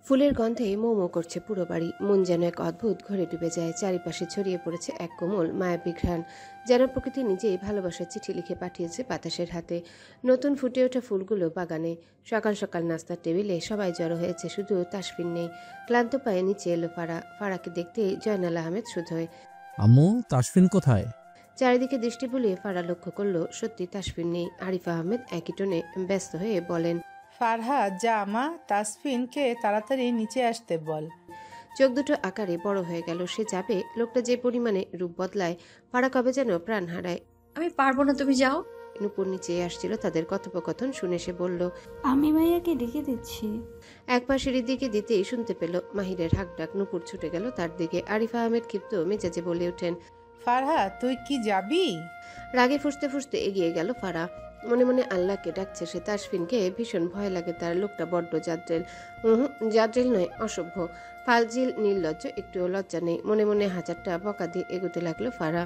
ফুলের গন্ধে মো মো করছে পুরো বাড়ি। মন যেন এক অদ্ভুত ঘরে ডুবে যায়। চারিপাশে ছড়িয়ে পড়েছে এক কোমল মায়াবী ঘ্রাণ, যেন প্রকৃতি নিজেই ভালোবাসার চিঠি লিখে পাঠিয়েছে বাতাসের হাতে। নতুন ফুটে ওঠা ফুলগুলো বাগানে। সকাল সকাল নাস্তার টেবিলে সবাই জড়ো হয়েছে, শুধু তাসফিন নেই। ক্লান্ত পায়ে নিচে এলো ফারাকে দেখতেই জয়নাল আহমেদ শুধোয়, আম্মু, তাসফিন কোথায়? চারিদিকে দৃষ্টি বুলিয়ে ফারা লক্ষ্য করলো সত্যি তাসফিন নেই। আরিফা আহমেদ একই টোনে ব্যস্ত হয়ে বলেন, ফারহাদ, যা মা, তাসফিনকে তাড়াতাড়ি নিচে আসতে বল। চোখ দুটো আকারে বড় হয়ে গেল। সে যাবে, লোকটা যে পরিমাণে রূপ বদলায়, ফারা কবে যেন প্রাণ হারায়। আমি পারবো না, তুমি যাও। নূপুর নিচে আসছিল, তাদের কথোপকথন শুনে সে বলল, আমি ভাইয়াকে ডেকে দিচ্ছি। একবার সিঁড়ির দিকে দিতেই শুনতে পেল মাহিরের হাঁকডাক। নূপুর ছুটে গেল তার দিকে। আরিফা আহমেদ ক্ষিপ্ত মেজাজে বলে ওঠেন, ফারহাদ, তুই কি যাবি? রাগে ফুঁসতে ফুঁসতে এগিয়ে গেল ফারা। মনে মনে আল্লাহকে ডাকছে সে। তাসফিনকে ভীষণ ভয় লাগে তার। লোকটা বড্ড জাদ্রেল। জাদ্রেল নয়, অসভ্য, ফালজিল, নির্লজ্জ, একটুও লজ্জা নেই। মনে মনে হাজারটা বকা দিয়ে এগোতে লাগলো ফারা।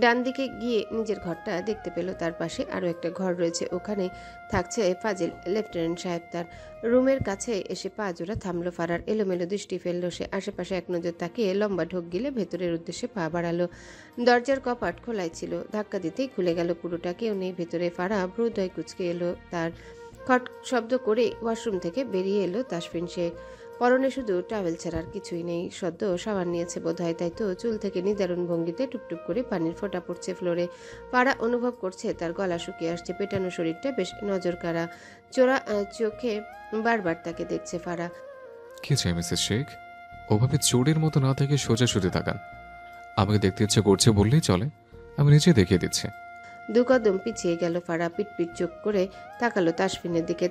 ডান দিকে গিয়ে নিজের ঘরটা দেখতে পেল। তার পাশে আরও একটা ঘর রয়েছে, ওখানে থাকছে ফাজিল, লেফটেন্যান্ট সাহেব। তার রুমের কাছে এসে পা জোড়া থামলো ফারার। এলোমেলো দৃষ্টি ফেললো সে। আশেপাশে এক নজর তাকিয়ে লম্বা ঢোক গিলে ভেতরের উদ্দেশ্যে পা বাড়ালো। দরজার কপাট খোলাই ছিল, ধাক্কা দিতেই খুলে গেল পুরোটা। কেউ নেই ভেতরে। ফারা ভ্রুদয় কুচকে এলো তার। খট শব্দ করে ওয়াশরুম থেকে বেরিয়ে এলো তাসফিন শেখ। পরনে শুধু টাওয়েল ছাড়া আর কিছুই নেই। সদ্য সাবান নিয়েছে বোধহয়, তাই তো চুল থেকে নিদারুণ ভঙ্গিতে টুপটুপ করে পানির ফোঁটা পড়ছে ফ্লোরে। ফারা অনুভব করছে তার গলা শুকিয়ে আসছে। পেটানো শরীরটা বেশ নজর কাড়া। চোরা চোখে বারবার তাকে দেখছে ফারা। কি চাই মিসেস শেখ? ওভাবে চোরের মতো না থেকে সোজাসুজি তাকান। আমাকে দেখতে ইচ্ছে করছে বললেই চলে, আমি নিজে দেখিয়ে দিচ্ছি। দু কদম পিছিয়ে গেল ফারা। পিটপিট চোখ করে তাকালো তাসফিনের দিকে।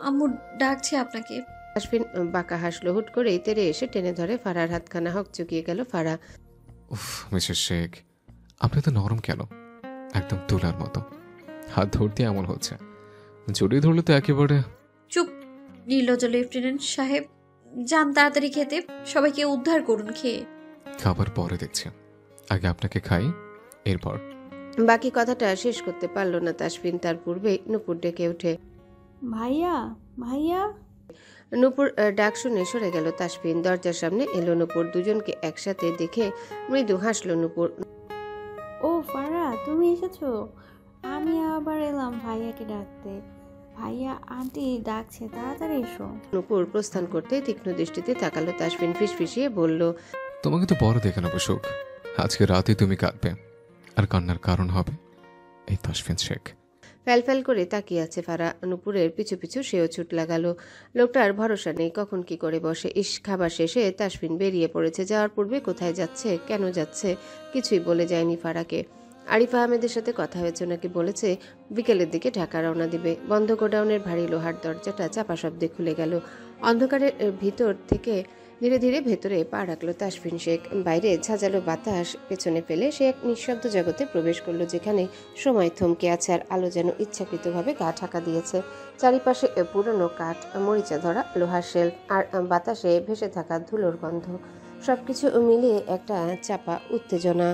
আম্মু ডাকছে আপনাকে। তাসফিন বাঁকা হাসলো। হুট করেই তেরে এসে টেনে ধরে ফারার হাতখানা। হক চুকিয়ে গেল ফারা। উফ মিসেস শেখ, আপনি তো নরম কেন, একদম তুলার মতো। হাত ধরতে এমন হচ্ছে, জড়িয়ে ধরলে তো একেবারে। চুপ, নির্লজ্জ লেফটেন্যান্ট সাহেব। যান তাড়াতাড়ি খেতে, সবাইকে উদ্ধার করুন খেয়ে। খাবার পরে দেখছি, আগে আপনাকে খাই, এরপর। বাকি কথাটা শেষ করতে পারল না তাসফিন। তার পূর্বেই নূপুর ডেকে ওঠে। ভাইয়া, ভাইয়া। নূপুর ডাক শুনে সরে গেল তাসফিন। দরজার সামনে এলো নূপুর। দুজনকে একসাথে দেখে মৃদু হাসলো নূপুর। ও ফারা, তুমি এসেছো? আমি আবার এলাম ভাইয়াকে ডাকতে। ভাইয়া, আন্টি ডাকছে, তাড়াতাড়ি এসো। নূপুর প্রস্থান করতে তীক্ষ্ণ দৃষ্টিতে তাকালো তাসফিন। ফিসফিসিয়ে বলল, তোমাকে তো পরে দেখে নেবো সুখ। আজকে রাতে তুমি কাঁদবে, আর কান্নার কারণ হবে এই তাসফিন শেখ। ফ্যালফ্যাল করে তাকিয়ে আছে ফারা। নূপুরের পিছু পিছু সেও ছুট লাগালো। লোকটার ভরসা নেই, কখন কি করে বসে। খাবার শেষে তাসফিন বেরিয়ে পড়েছে। যাওয়ার পূর্বে কোথায় যাচ্ছে, কেন যাচ্ছে, কিছুই বলে যায়নি ফারাকে। আরিফা আহমেদের সাথে কথা হয়েছে, নাকি বলেছে বিকেলের দিকে ঢাকা রওনা দিবে। বন্ধ গোডাউনের ভারী লোহার দরজাটা চাপা শব্দে খুলে গেল। অন্ধকারের ভিতর থেকে ধীরে ধীরে ভেতরে পা রাখলো তাসফিন শেখ। বাইরে ঝাঁঝালো বাতাস পেছনে ফেলে সে এক নিঃশব্দ জগতে প্রবেশ করলো, যেখানে সময় থমকে আছে আর আলো যেন ইচ্ছাকৃতভাবে গা ঢাকা দিয়েছে। চারিপাশে পুরনো কাঠ, মরিচা ধরা লোহার শেল্ফ, আর বাতাসে ভেসে থাকা ধুলোর গন্ধ। সবকিছু মিলিয়ে একটা চাপা উত্তেজনা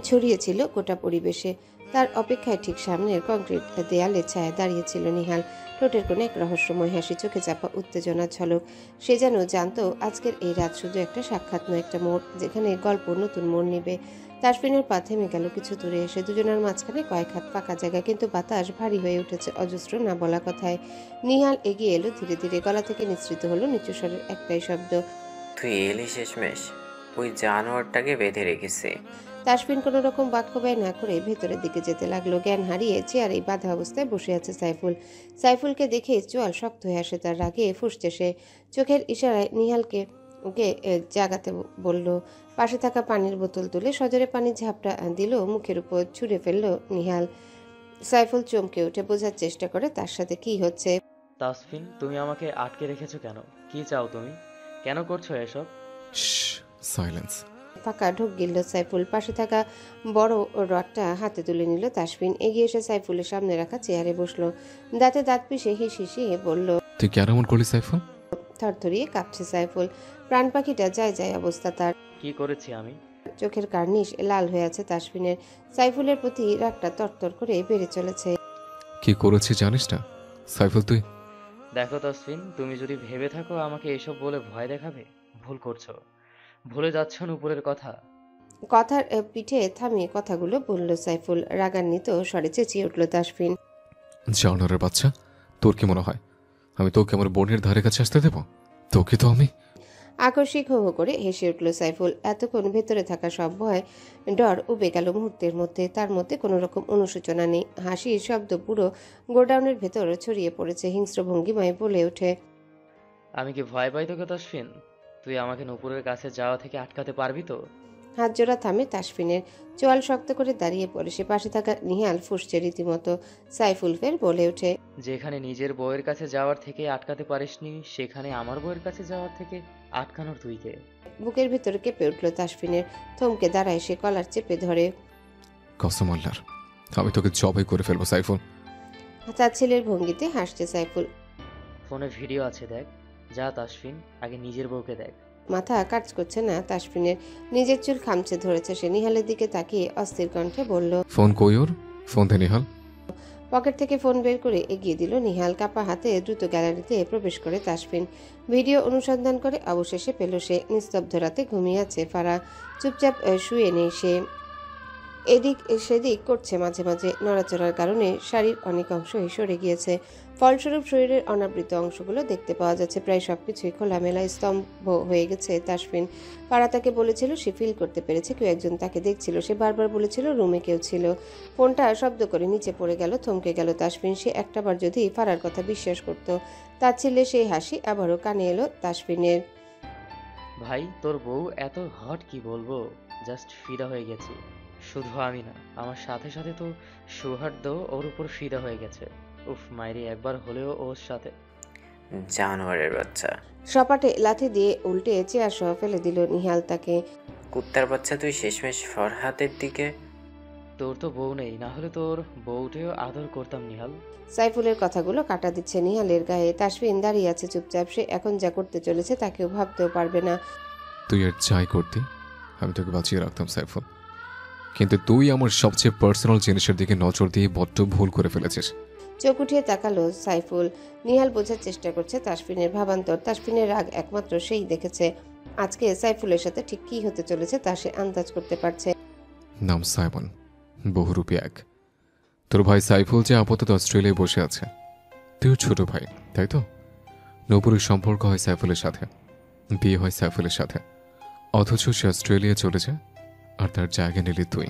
ছড়িয়েছিল গোটা পরিবেশে। তার অপেক্ষায় ঠিক সামনের কংক্রিট দেয়ালে ছায়া দাঁড়িয়েছিল নিহাল। ঠোঁটের কোণে এক রহস্যময় হাসি, চোখে চাপা উত্তেজনার ঝলক। সে যেন জানতো আজকের এই রাত শুধু একটা সাক্ষাৎ নয়, একটা মোড়, যেখানে গল্প নতুন মোড় নেবে। তাসফিনের পা থেমে গেল কিছু দূরে এসে। দুজনের মাঝখানে কয়েক হাত ফাঁকা জায়গা, কিন্তু বাতাস ভারী হয়ে উঠেছে অজস্র না বলা কথায়। নিহাল এগিয়ে এলো ধীরে ধীরে। গলা থেকে নিঃসৃত হলো নিচু স্বরের একটাই শব্দ, তুই এলি শেষমেশ। ওই জানোয়ারটাকে বেঁধে রেখেছে। তাসফিন কোনো রকম বাক্য ব্যয় না করে ভেতরের দিকে যেতে লাগলো। জ্ঞান হারিয়ে চেয়ারে বাঁধা অবস্থায় বসে আছে সাইফুল। সাইফুলকে দেখে চোয়াল শক্ত হয়ে আসে তার। রাগে ফুঁসছে সে। চোখের ইশারায় নিহালকে জাগাতে বলল। পাশে থাকা পানির বোতল তুলে সজোরে পানির ঝাপটা দিল মুখের উপর ছুঁড়ে ফেললো নিহাল। সাইফুল চমকে উঠে বোঝার চেষ্টা করে তার সাথে কি হচ্ছে। তাসফিন, তুমি আমাকে আটকে রেখেছো কেন? কি চাও তুমি? কেন করছো এসব? সাইলেন্স। ফাঁকা ঢোক গিলল সাইফুল। পাশে থাকা বড় রডটা হাতে তুলে নিল তাসফিন। এগিয়ে এসে সাইফুলের সামনে রাখা চেয়ারে বসলো। দাঁতে দাঁত পিষে হিসিয়ে বলল, তুই কেন এমন করলি সাইফুল? থরথরিয়ে কাঁপছে সাইফুল। প্রাণ পাখিটা যায় যায় অবস্থা তার। কি করেছি আমি? চোখের কার্নিশ লাল হয়ে আছে তাসফিনের। সাইফুলের প্রতি রাগটা তরতর করে বেড়ে চলেছে। কি করেছি জানিস না সাইফুল? তুই দেখো তাসফিন, তুমি যদি ভেবে থাকো আমাকে এসব বলে ভয় দেখাবে, ভুল করছো। ভুলে যাচ্ছ নূপুরের কথা। কথার পিঠে থামিয়ে কথাগুলো বলল সাইফুল। রাগান্বিত স্বরে চেঁচিয়ে উঠল তাসফিন। জানোয়ারের বাচ্চা, তোর কি মনে হয় আমি তোকে আমার বোনের ধারে কাছে আসতে দেব? তোকে তো আমি। আকস্মিক হো হো করে হেসে উঠল সাইফুল। এতক্ষণ ভেতরে থাকা সব ভয় ডর উবে গেল মুহূর্তের মধ্যে। তার মধ্যে কোনো রকম অনুশোচনা নেই। হাসির শব্দ পুরো গোডাউনের ভেতর ছড়িয়ে পড়েছে। হিংস্র ভঙ্গিমায় বলে ওঠে, আমি কি ভয় পাই তোকে তাসফিন? তুই আমাকে নূপুরের কাছে যাওয়া থেকে আটকাতে পারবি তো? হাত জোড়া থামে তাসফিনের। চোয়াল শক্ত করে দাঁড়িয়ে পড়ে সে। পাশে থাকা নিহাল ফুঁসছে রীতিমতো। সাইফুল ফের বলে ওঠে, যেখানে নিজের বউয়ের কাছে যাওয়ার থেকে আটকাতে পারিসনি, সেখানে আমার বউয়ের কাছে যাওয়ার থেকে আটকানোর তুই কে? বুকের ভিতরে কেঁপে উঠল তাসফিনের। থমকে দাঁড়ায় সে, কলার চেপে ধরে। কসম আল্লাহর, আমি তোকে জবাই করে ফেলবো সাইফুল। তার ছেলের ভঙ্গিতে হাসছে সাইফুল। ফোনে ভিডিও আছে, দেখ। যা তাসফিন, আগে নিজের বউকে দেখ। মাথা কাজ করছে না তাসফিনের। নিজের চুল খামচে ধরেছে সে। নিহালের দিকে তাকিয়ে অস্থির কণ্ঠে বলল, ফোন কই ওর? ফোন দে নিহাল। পকেট থেকে ফোন বের করে এগিয়ে দিল নিহাল। কাপা হাতে দ্রুত গ্যালারিতে প্রবেশ করে তাসফিন। ভিডিও অনুসন্ধান করে অবশেষে পেল সে। নিস্তব্ধ রাতে ঘুমিয়ে আছে ফারা। চুপচাপ শুয়ে নেই সে। এদিক সেদিক করছে মাঝে মাঝে। নড়াচড়ার কারণে শাড়ির অনেক অংশই সরে গিয়েছে। ফলস্বরূপ শরীরের অনাবৃত অংশগুলো দেখতে পাওয়া যাচ্ছে। প্রায় সবকিছুই খোলামেলা স্তম্ভ হয়ে গেছে তাসফিন। ফারা তাকে বলেছিল সে ফিল করতে পেরেছে কেউ একজন তাকে দেখছিল। সে বারবার বলেছিল রুমে কেউ ছিল। ফোনটা শব্দ করে নিচে পড়ে গেল। থমকে গেল তাসফিন। সে একটাবার যদি ফারার কথা বিশ্বাস করত। তার ছেলে সেই হাসি আবারও কানে এলো তাসফিনের। ভাই, তোর বউ এত হট কি বলবো, জাস্ট ফিদা হয়ে গেছি। শুধু আমি না, আমার সাথে সাথে তো সৌহার্দ্য ওর উপর ফিদা হয়ে গেছে। উফ মাইরি, একবার হলেও ওর সাথে। জানোয়ারের বাচ্চা, সপাটে লাথি দিয়ে উল্টে চেয়ার সহ ফেলে দিল নিহাল তাকে। কুত্তার বাচ্চা, তুই শেষমেশ ফরহাদের দিকে। তোর তো বউ নেই, না হলে তোর বউটেও আদর করতাম নিহাল। সাইফুলের কথাগুলো কাটা দিচ্ছে নিহালের গায়ে। তাসফিন দাঁড়িয়ে আছে চুপচাপ। সে এখন যা করতে চলেছে তাকেও ভাবতেও পারবে না। তুই আর যাই করতি, আমি তোকে বাঁচিয়ে রাখতাম সাইফুল, কিন্তু তুই আমার সবচেয়ে পার্সোনাল জিনিসের দিকে নজর দিয়ে বড্ড ভুল করে ফেলেছিস। চোখ উঠিয়ে তাকালো সাইফুল। নিহাল বোঝার চেষ্টা করছে তাসফিনের ভাবান্তর। তাসফিনের রাগ একমাত্র সেই দেখেছে। আজকে সাইফুলের সাথে ঠিক কী হতে চলেছে তা সে আন্দাজ করতে পারছে। নাম সাইমন, বহুরূপী এক। তোর ভাই সাইফুল যে আপাতত অস্ট্রেলিয়ায় বসে আছে, তুইও ছোট ভাই, তাই তো? নূপুরের সম্পর্ক হয় সাইফুলের সাথে, বিয়ে হয় সাইফুলের সাথে, অথচ সে অস্ট্রেলিয়া চলে যায় আর তার জায়গা নিলি তুই।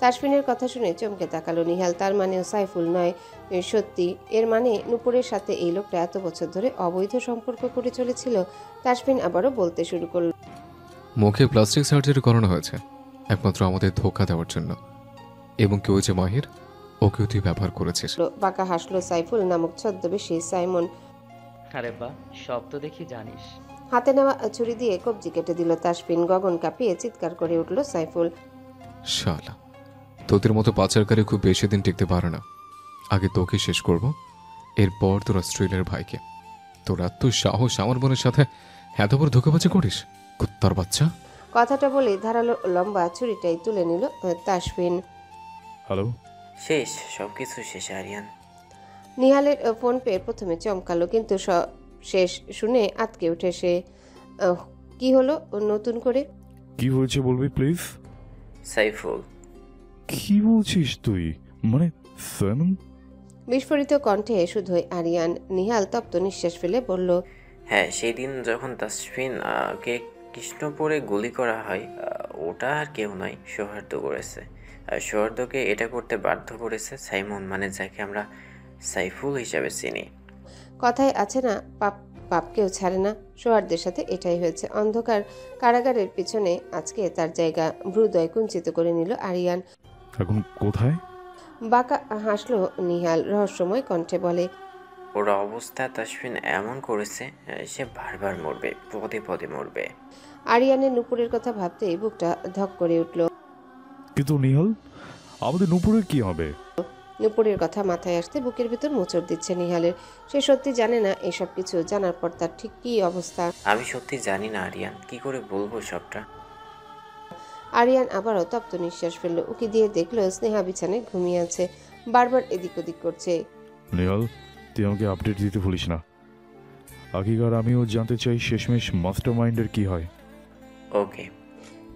তাসফিনের কথা শুনে চমকে তাকালো নিহাল। তার মানেও সাইফুল নয় সত্যি। এর মানে নূপুরের সাথে এই লোকটা এত বছর ধরে অবৈধ সম্পর্ক করে চলেছিল। তাসফিন আবারও বলতে শুরু করল, মুখে প্লাস্টিক সার্জারি করানো হয়েছে একমাত্র আমাদের ধোঁকা দেওয়ার জন্য, এবং কেউ যে মাহির, ওকেও তুই ব্যবহার করেছিস। বাঁকা হাসলো সাইফুল নামক ছদ্মবেশী সাইমন। আরে বা, সব তো দেখি জানিস। হাতে নেওয়া ছুরি দিয়ে কবজি কেটে দিল তাসফিন। গগন কাঁপিয়ে চিৎকার করে উঠল সাইফুল। শালা, তোদের মতো পাচারকারী খুব বেশি দিন টিকতে পারে না। আগে তোকে শেষ করব, এরপর তোর অস্ট্রেলিয়ার ভাইকে। তোর এত সাহস আমার বোনের সাথে এত বড় ধোকাবাজি করিস, কুত্তার বাচ্চা! কথাটা বলে ধারালো লম্বা ছুরিটাই তুলে নিল তাসফিন। হ্যালো, শেষ, সবকিছু শেষ আরিয়ান। নিহালের ফোন পেয়ে প্রথমে চমকালো, কিন্তু শেষ শুনে আটকে উঠে সে। কি হলো নতুন করে? কি হয়েছে বলবি প্লিজ? সাইফুল। কি বলছিস তুই? মানে সাইমন? বিস্ফোরিত কণ্ঠে শুধুই আরিয়ান। নিহাল তপ্ত নিঃশ্বাস ফেলে বলল, হ্যাঁ, সেই দিন যখন তাসফিন কে কৃষ্ণপুরে গুলি করা হয়, ওটা আর কেউ নয়, সৌহার্দ্য করেছে। আর সৌহার্দ্যকে এটা করতে বাধ্য করেছে সাইমন, মানে যাকে আমরা সাইফুল হিসাবে চিনি। কথায় আছে না, পাপ পাপকেও ছাড়ে না। সৌহার্দ্যের সাথে এটাই হয়েছে। অন্ধকার কারাগারের পিছনে আজকে তার জায়গা। ভ্রুদয় কুঞ্চিত করে নিল আরিয়ান। এখন কোথায়? বাঁকা হাসলো নিহাল রহস্যময় কণ্ঠে বলে, ওর অবস্থা তাসফিন এমন করেছে, সে বারবার মরবে, পদে পদে মরবে। আরিয়ানের নুপুরের কথা ভাবতেই বুকটা ধক করে উঠল। কিন্তু নিহাল, আমাদের নূপুরের কি হবে? নুপুরের কথা মাথায় আসতে বুকের ভিতর মোচড় দিচ্ছে নিহালের। সে সত্যি জানে না এসব কিছু। জানার পর তার ঠিক কী অবস্থা। আমি সত্যি জানি না আরিয়ান, কি করে বলবো সবটা। আরিয়ান আবারও তপ্ত নিঃশ্বাস ফেলল। উকি দিয়ে দেখলো স্নেহা বিছানায় ঘুমিয়ে আছে, বারবার এদিক ওদিক করছে। নিহাল, তুই আমাকে আপডেট দিতে ভুলিস না। আকিকার আমিও জানতে চাই শেষমেশ মাস্টার মাইন্ডের কি হয়। ওকে।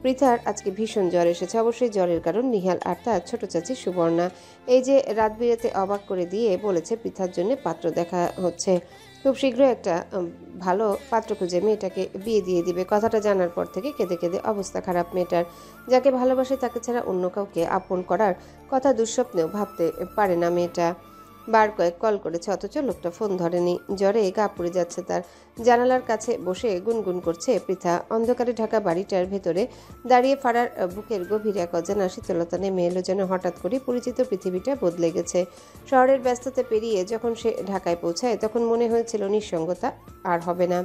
পৃথার আজকে ভীষণ জ্বর এসেছে। অবশ্যই জ্বরের কারণ নিহাল আর তার ছোট চাচি সুবর্ণা। এই যে রাত বিরেতে অবাক করে দিয়ে বলেছে পৃথার জন্য পাত্র দেখা হচ্ছে, খুব শীঘ্রই একটা ভালো পাত্র খুঁজে মেয়েটাকে বিয়ে দিয়ে দিবে। কথাটা জানার পর থেকে কেঁদে কেঁদে অবস্থা খারাপ মেয়েটার। যাকে ভালোবাসে তাকে ছাড়া অন্য কাউকে আপন করার কথা দুঃস্বপ্নেও ভাবতে পারে না মেয়েটা। বার কয়েক কল করেছে, অথচ লোকটা ফোন ধরেনি। জ্বরে গা পুড়ে যাচ্ছে তার। জানালার কাছে বসে গুনগুন করছে পৃথা। অন্ধকারে ঢাকা বাড়িটার ভেতরে দাঁড়িয়ে ফারার বুকের গভীরে এক অজানা শীতলতা নেমে এলো, যেন হঠাৎ করে পরিচিত পৃথিবীটা বদলে গেছে। শহরের ব্যস্ততা পেরিয়ে যখন সে ঢাকায় পৌঁছায় তখন মনে হয়েছিল নিঃসঙ্গতা আর হবে না,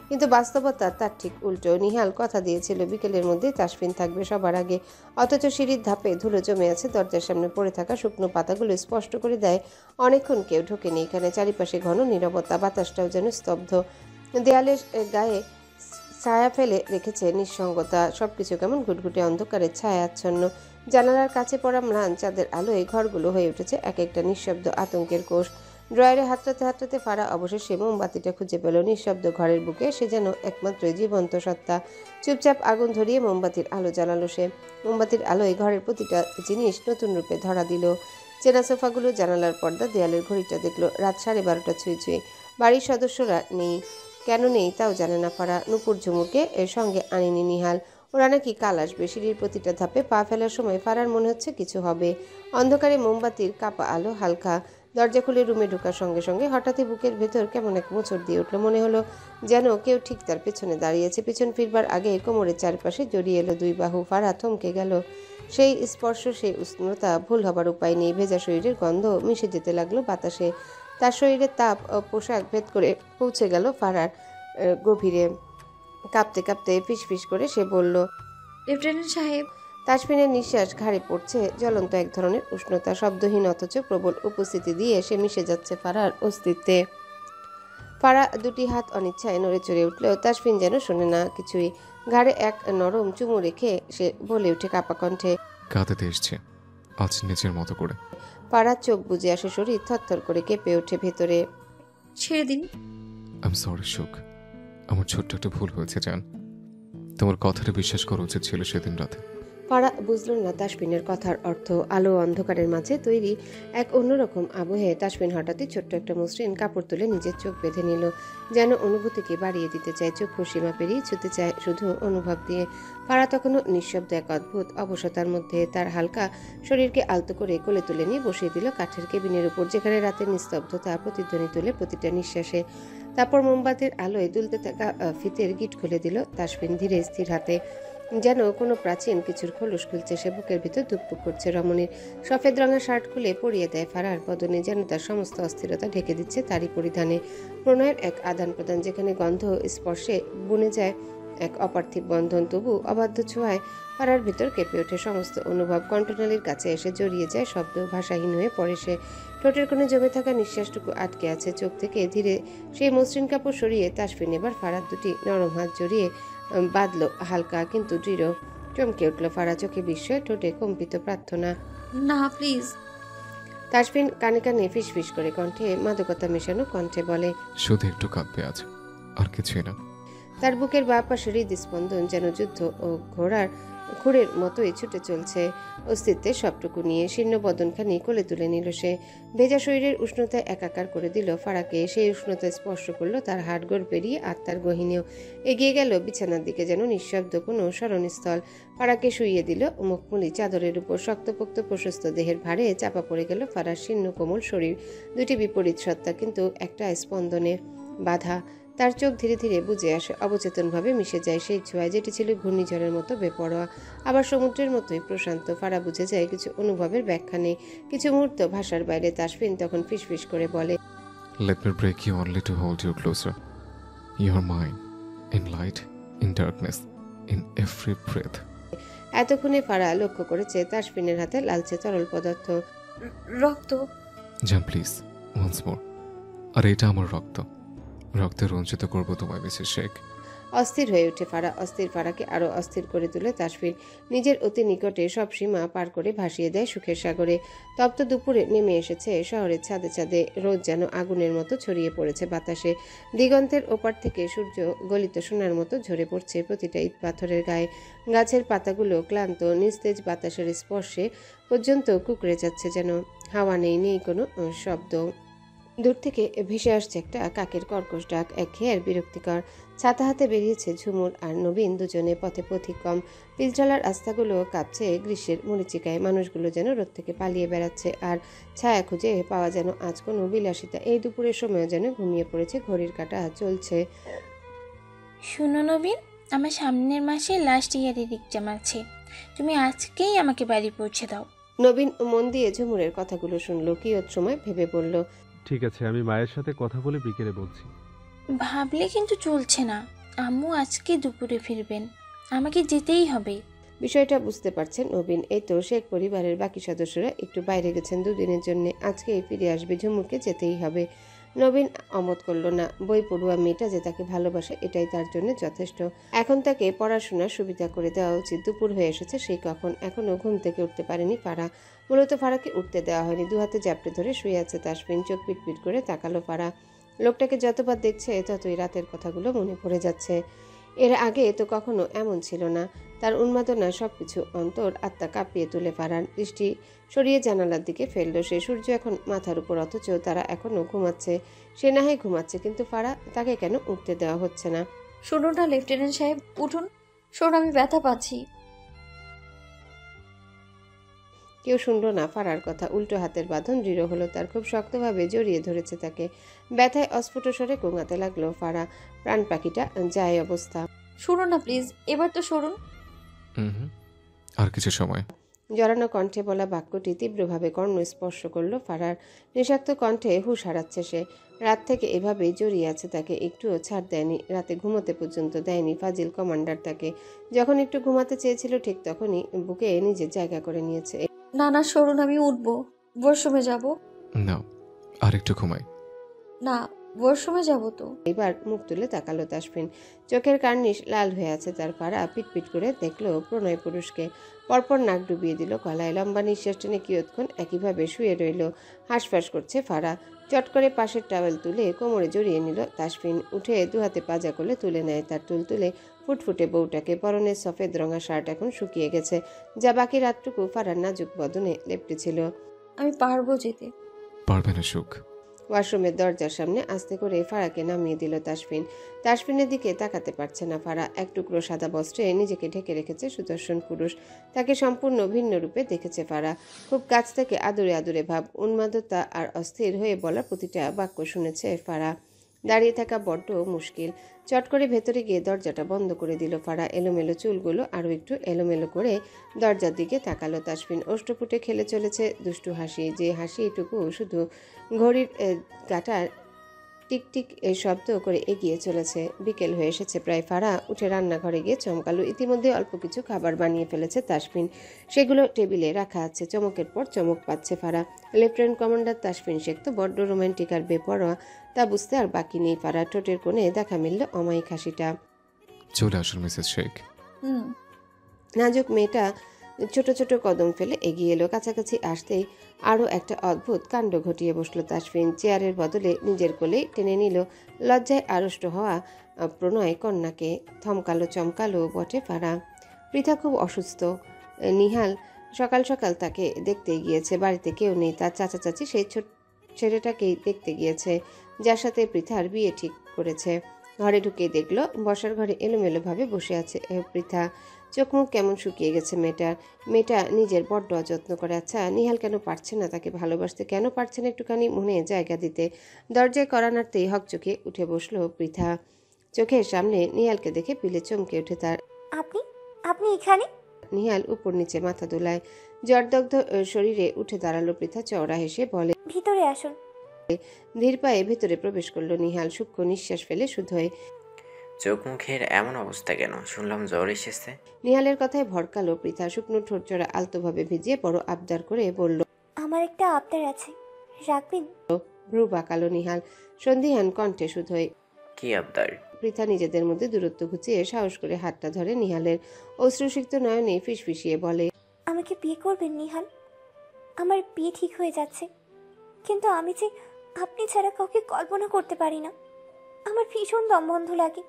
কিন্তু বাস্তবতা তার ঠিক উল্টো। নিহাল কথা দিয়েছিল বিকেলের মধ্যে তাসফিন থাকবে সবার আগে, অথচ সিঁড়ির ধাপে ধুলো জমে আছে। দরজার সামনে পড়ে থাকা শুকনো পাতাগুলো স্পষ্ট করে দেয় অনেকক্ষণ কেউ ঢোকেনি এখানে। চারিপাশে ঘন নীরবতা, বাতাসটাও যেন স্তব্ধ। দেয়ালের গায়ে ছায়া ফেলে রেখেছে নিঃসঙ্গতা। সবকিছু কেমন ঘুটঘুটে অন্ধকারের ছায়া আচ্ছন্ন। জানালার কাছে পড়া ম্লান চাঁদের আলোয় ঘরগুলো হয়ে উঠেছে এক একটা নিঃশব্দ আতঙ্কের কোষ। ড্রয়ারে হাতড়াতে হাতড়াতে ফারা অবশেষে মোমবাতিটা খুঁজে পেল। নিঃশব্দ ঘরের বুকে সে যেন একমাত্র জীবন্ত সত্তা। চুপচাপ আগুন ধরিয়ে মোমবাতির আলো জ্বালালো সে। মোমবাতির আলোয় ঘরের প্রতিটা জিনিস নতুন রূপে ধরা দিল। চেনা সোফাগুলো, জানালার পর্দা, দেয়ালের ঘড়িটা দেখলো রাত 12:30 ছুঁই ছুঁই। বাড়ির সদস্যরা নেই, কেন নেই তাও জানে না ফারা। নুপুর ঝুমুরকে এর সঙ্গে আনেনি নিহাল। ওরা নাকি কাল আসবে। সিঁড়ির প্রতিটা ধাপে পা ফেলার সময় ফারার মনে হচ্ছে কিছু হবে। অন্ধকারে মোমবাতির কাপা আলো হালকা। দরজা খুলে রুমে ঢোকার সঙ্গে সঙ্গে হঠাৎই বুকের ভেতর কেমন এক মোচড় দিয়ে উঠল। মনে হলো যেন কেউ ঠিক তার পেছনে দাঁড়িয়েছে। পিছন ফিরবার আগে কোমরের চারপাশে জড়িয়ে এলো দুই বাহু। ফারা থমকে গেল। সেই স্পর্শ, সেই উষ্ণতা, ভুল হবার উপায় নেই। ভেজা শরীরের গন্ধ মিশে যেতে লাগলো বাতাসে। তার শরীরের তাপ পোশাক ভেদ করে পৌঁছে গেল ফারার গভীরে। কাঁপতে কাঁপতে ফিসফিস করে সে বলল, লেফটেন্যান্ট সাহেব। তাসফিনের নিঃশ্বাস ঘাড়ে পড়ছে, জ্বলন্ত এক ধরনের উষ্ণতা। শব্দহীন অথচ প্রবল উপস্থিতি দিয়ে সে মিশে যাচ্ছে ফারার অস্তিত্বে। ফারা দুটি হাত অনিচ্ছায় নড়ে চড়ে উঠলেও তাসফিন যেন শোনে না কিছুই। ঘাড়ে এক নরম চুমু রেখে সে বলে উঠে কাঁপা কণ্ঠে, কাঁদাতে এসছে আজ নিজের মতো করে। ফারার চোখ বুজে আসে, শরীর থরথর করে কেঁপে ওঠে ভেতরে। ছেড়ে দিন। আই এম সরি সুখ, আমার ছোট্ট একটা ভুল হয়েছে জান। তোমার কথাটা বিশ্বাস করা উচিত ছিল সেদিন রাতে। ফারা বুঝল না তাসফিনের কথার অর্থ। আলো অন্ধকারের মাঝে তৈরি এক অন্যরকম আবহে তাসফিন হঠাৎই ছোট্ট একটা মসৃণ কাপড় তুলে নিজের চোখ বেঁধে নিল, যেন অনুভূতিকে বাড়িয়ে দিতে চায়। চক্ষু সীমা পেরিয়ে ছুতে চায় শুধু অনুভব দিয়ে। ফারা তখনও নিঃশব্দ এক অদ্ভুত অবসতার মধ্যে। তার হালকা শরীরকে আলতো করে কোলে তুলে নিয়ে বসিয়ে দিল কাঠের কেবিনের উপর, যেখানে রাতের নিস্তব্ধতা প্রতিধ্বনি তুলে প্রতিটা নিঃশ্বাসে। তারপর মোমবাতির আলোয় দুলতে থাকা ফিতের গিট খুলে দিল তাসফিন ধীরে স্থির হাতে, যেন কোনো প্রাচীন কিছুর খোলস খুলছে। সে বুকের ভিতর ধুকপুক করছে। রমণীর সফেদ রঙের শার্ট খুলে পরিয়ে দেয় ফারার বদনে, যেন তার সমস্ত অস্থিরতা ঢেকে দিচ্ছে তারই পরিধানে। প্রণয়ের এক আদান প্রদান, যেখানে গন্ধ স্পর্শে বুনে যায় এক অপার্থিব বন্ধন। তবু অবাধ্য ছোঁয়ায় ফারার ভিতর কেঁপে ওঠে সমস্ত অনুভব। কণ্ঠনালীর কাছে এসে জড়িয়ে যায় শব্দ। ভাষাহীন হয়ে পড়ে সে। ঠোঁটের কোণে জমে থাকা নিঃশ্বাসটুকু আটকে আছে। চোখ থেকে ধীরে সেই মসৃণ কাপড় সরিয়ে তাসফিন এবার ফারার দুটি নরম হাত জড়িয়ে বাঁধল, হালকা কিন্তু দৃঢ়। চমকে উঠল ফারা, চোখে বিস্ময়, ঠোঁটে কম্পিত প্রার্থনা। না প্লিজ। তাসফিন কানে কানে ফিসফিস করে কণ্ঠে মাদকতা মেশানো কণ্ঠে বলে, শুধু একটু কাঁদবে আজ, আর কিছুই না। তার বুকের বাঁ পাশে হৃদস্পন্দন যেন যুদ্ধ ও ঘোড়ার খুঁড়ের মতোই ছুটে চলছে। অস্তিত্বের সবটুকু নিয়ে শীর্ণ বদনখানি কোলে তুলে নিল সে। ভেজা শরীরের উষ্ণতায় একাকার করে দিল ফারাকে। সেই উষ্ণতা স্পর্শ করলো তার হাড়গোড় পেরিয়ে আত্মার গহীনেও। এগিয়ে গেল বিছানার দিকে, যেন নিঃশব্দ কোনো স্মরণস্থল। ফারাকে শুইয়ে দিল মুখমুলি চাদরের উপর। শক্তপোক্ত প্রশস্ত দেহের ভারে চাপা পড়ে গেল ফারার শীর্ণ কোমল শরীর। দুটি বিপরীত সত্তা, কিন্তু একটা স্পন্দনে বাধা। তার চোখ ধীরে ধীরে বুঝে আসে, অবচেতনভাবে মিশে যায় সেই ছোঁয়ায়, যেটি ছিল ঘূর্ণিঝড়ের মতো বেপরোয়া, আবার সমুদ্রের মতোই প্রশান্ত। ফারা বুঝে যায় কিছু অনুভবের ব্যাখ্যা নেই, কিছু মুহূর্ত ভাষার বাইরে। তাসফিন তখন ফিসফিস করে বলে, Let me break you only to hold you closer. You are mine, in light, in darkness, in every breath. এতক্ষণে ফারা লক্ষ্য করেছে তাসফিনের হাতে লালচে তরল পদার্থ। রক্ত। জান প্লিজ, ওয়ান্স মোর। আর এটা আমার রক্ত, রক্তে রঞ্জিত করবো তোমায় মিসেস শেখ। অস্থির হয়ে ওঠে ফারা। অস্থির ফারাকে আরও অস্থির করে তুলে তাসফিন। নিজের অতি নিকটে সব সীমা পার করে ভাসিয়ে দেয় সুখের সাগরে। তপ্ত দুপুরে নেমে এসেছে শহরের ছাদে ছাদে। রোদ যেন আগুনের মতো ছড়িয়ে পড়েছে বাতাসে। দিগন্তের ওপার থেকে সূর্য গলিত সোনার মতো ঝরে পড়ছে প্রতিটা ইট পাথরের গায়ে। গাছের পাতাগুলো ক্লান্ত, নিস্তেজ বাতাসের স্পর্শে পর্যন্ত কুঁকড়ে যাচ্ছে যেন। হাওয়া নেই, নেই কোনো শব্দ। দূর থেকে ভেসে আসছে একটা কাকের কর্কশ ডাক, একঘেয়ে আর বিরক্তিকর। ছাতা হাতে বেরিয়েছে ঝুমুর আর নবীন, দুজনে পথে পথিকম। পিচঢালার রাস্তাগুলো কাঁপছে গ্রীষ্মের মরিচিকায়। মানুষগুলো যেন রোদ থেকে পালিয়ে বেড়াচ্ছে, আর ছায়া খুঁজে পাওয়া যেন আজ কোনো বিলাসিতা। এই দুপুরের সময় যেন ঘুমিয়ে পড়েছে, ঘড়ির কাঁটা চলছে। শুনো নবীন, আমার সামনের মাসে লাস্ট ইয়ারের এক্সাম আছে, তুমি আজকেই আমাকে বাড়ি পৌঁছে দাও। নবীন মন দিয়ে ঝুমুরের কথাগুলো শুনলো, কিয়ৎ সময় ভেবে বলল, ঠিক আছে, আমি মায়ের সাথে কথা বলে বিকেলে বলছি। ভাবলে কিন্তু চলছে না, আম্মু আজকে দুপুরে ফিরবেন, আমাকে যেতেই হবে। বিষয়টা বুঝতে পারছেন নবীন। এই তো শেখ পরিবারের বাকি সদস্যরা একটু বাইরে গেছেন দুদিনের জন্য, আজকেই ফিরে আসবে, ঝুমুরকে যেতেই হবে। নবীন অমত করল না। বই পড়ুয়া মেয়েটা যে তাকে ভালোবাসে এটাই তার জন্য যথেষ্ট। এখন তাকে পড়াশোনার সুবিধা করে দেওয়া উচিত। দুপুর হয়ে এসেছে সেই কখন, এখনো ঘুম থেকে উঠতে পারেনি ফারা। মূলত ফারাকে উঠতে দেওয়া হয়নি। দু হাতে জাপটে ধরে শুয়ে আছে তাসফিন। চোখ পিটপিট করে তাকালো ফারা। লোকটাকে যতবার দেখছে ততই রাতের কথাগুলো মনে পড়ে যাচ্ছে। এর আগে তো কখনো এমন ছিল না। তার উন্মাদনা সবকিছু অন্তর আত্মা কাঁপিয়ে তুলে ফারার। দৃষ্টি সরিয়ে জানালার দিকে ফেলল সে। সূর্য এখন মাথার উপর, অথচ তারা এখনো ঘুমাচ্ছে। সে না হয় ঘুমাচ্ছে, কিন্তু ফারা, তাকে কেন উঠতে দেওয়া হচ্ছে না? শুনুন না লেফটেন্যান্ট সাহেব, উঠুন। শোন, আমি ব্যথা পাচ্ছি। কেউ শুনল না ফারার কথা। উল্টো হাতের বাঁধন দৃঢ় হলো তার, খুব শক্তভাবে জড়িয়ে ধরেছে তাকে। ব্যথায় অস্ফুট স্বরে গোঙাতে লাগলো ফারা। প্রাণ পাখিটা যায় অবস্থা। শুনুন না প্লিজ, এবার তো সরুন। আর কিছু সময়। জড়ানো কণ্ঠে বলা বাক্যটি তীব্রভাবে কর্ণ স্পর্শ করলো ফারার। নিষাক্ত কণ্ঠে হুঁশ হারাচ্ছে সে। রাত থেকে এভাবেই জড়িয়ে আছে তাকে, একটুও ছাড় দেয়নি। রাতে ঘুমোতে পর্যন্ত দেয়নি ফাজিল কমান্ডার তাকে। যখন একটু ঘুমাতে চেয়েছিল ঠিক তখনই বুকে নিজের জায়গা করে নিয়েছে। না না, সরুন, আমি উঠবো, ওয়াশরুমে যাব। না, আর একটু ঘুমাই। না, ওয়াশরুমে যাব তো। এবার মুখ তুলে তাকালো তাসফিন। চোখের কার্নিশ লাল হয়ে আছে তার। ফারা পিটপিট করে দেখলো প্রণয় পুরুষকে। পরপর নাক ডুবিয়ে দিল গলায়। লম্বা নিঃশ্বাস টেনে কিয়ৎক্ষণ একইভাবে শুয়ে রইল। হাঁসফাঁস করছে ফারা। চট করে পাশের টাওয়েল তুলে কোমরে জড়িয়ে নিল তাসফিন। উঠে দুহাতে পাজা করলে তুলে নেয় তার চুল তুলে ফুটফুটে বউটাকে। পরনের সফেদ রঙা শার্ট এখন শুকিয়ে গেছে, যা বাকি রাতটুকু ফারার নাজুক বদনে লেপটেছিল। আমি পারবো যেতে। পারবে না সুখ। ওয়াশরুমের দরজার সামনে আস্তে করে ফারাকে নামিয়ে দিল তাসফিন। তাসফিনের দিকে তাকাতে পারছে না ফারা। এক টুকরো সাদা বস্ত্রে নিজেকে ঢেকে রেখেছে সুদর্শন পুরুষ। তাকে সম্পূর্ণ ভিন্ন রূপে দেখেছে ফারা। খুব কাছ থেকে আদুরে আদুরে ভাব, উন্মাদতা আর অস্থির হয়ে বলা প্রতিটা বাক্য শুনেছে ফারা। দাঁড়িয়ে থাকা বড্ড মুশকিল। চট করে ভেতরে গিয়ে দরজাটা বন্ধ করে দিল ফারা। এলোমেলো চুলগুলো আরও একটু এলোমেলো করে দরজার দিকে তাকালো তাসফিন। অষ্টপুটে খেলে চলেছে দুষ্টু হাসি, যে হাসিটুকু শুধু ঘড়ির কাঁটার টিকটিক শব্দ করে এগিয়ে চলেছে। বিকেল হয়ে এসেছে প্রায়। ফারা উঠে রান্নাঘরে গিয়ে চমকালো। ইতিমধ্যে অল্প কিছু খাবার বানিয়ে ফেলেছে তাসফিন। সেগুলো টেবিলে রাখা আছে। চমকের পর চমক পাচ্ছে ফারা। লেফটেন্যান্ট কমান্ডার তাসফিন শেখ তো বড্ড রোমান্টিক আর বেপরোয়া, তা বুঝতে আর বাকি নেই ফারা। ঠোঁটের কোণে দেখা মিলল অমায়িক হাসিটা। চলে আসুন মিসেস শেখ। নাজুক মেয়েটা ছোট ছোট কদম ফেলে এগিয়ে এলো। কাছাকাছি আসতেই আরও একটা অদ্ভুত কাণ্ড ঘটিয়ে বসলো তাসফিন। চেয়ারের বদলে নিজের কোলেই টেনে নিল লজ্জায় আড়ষ্ট হওয়া প্রণয় কন্যাকে। থমকালো চমকালো বটে ফারা। পৃথা খুব অসুস্থ। নিহাল সকাল সকাল তাকে দেখতে গিয়েছে। বাড়িতে কেউ নেই। তার চাচা চাচি সেই ছেলেটাকেই দেখতে গিয়েছে, যার সাথে পৃথার বিয়ে ঠিক করেছে। ঘরে ঢুকে দেখলো বসার ঘরে এলোমেলোভাবে বসে আছে পৃথা। চোখ মুখ কেমন শুকিয়ে গেছে মেয়েটা নিজের বড্ড অযত্ন করে। আচ্ছা, নিহাল কেন পারছে না তাকে ভালোবাসতে? কেন পারছে না একটুখানি মনে জায়গা দিতে? দরজায় কড়া নাড়তেই হকচকে উঠে বসলো পৃথা। চোখের সামনে নিহালকে দেখে পিলে চমকে ওঠে তার। আপনি এখানে? নিহাল উপর নিচে মাথা দোলায়। জর্দগ্ধ শরীরে উঠে দাঁড়ালো পৃথা। চওড়া হেসে বলে, ভিতরে আসুন। ধীর পায়ে ভেতরে প্রবেশ করলো নিহাল। সূক্ষ্ম নিঃশ্বাস ফেলে শুধোয়, চোখ মুখের এমন অবস্থা কেন? শুনলাম জ্বর এসেছে। নিহালের কথায় ভড়কালো পৃথা। শুকনো ঠোঁটচড়া আলতোভাবে ভিজিয়ে বড় আবদার করে বলল, আমার একটা আবদার আছে, রাখবেন? ভ্রু বাঁকালো নিহাল। সন্ধিহান কণ্ঠে শুধোয়, কি আবদার? পৃথা নিজেদের মধ্যে দূরত্ব ঘুচিয়ে সাহস করে হাতটা ধরে নিহালের অশ্রুসিক্ত নয়নে ফিসফিসিয়ে বলে, আমাকে বিয়ে করবেন নিহাল? আমার বিয়ে ঠিক হয়ে যাচ্ছে, কিন্তু আমি যে আপনি ছাড়া কাউকে কল্পনা করতে পারি না। আমার ভীষণ দমবন্ধ লাগে।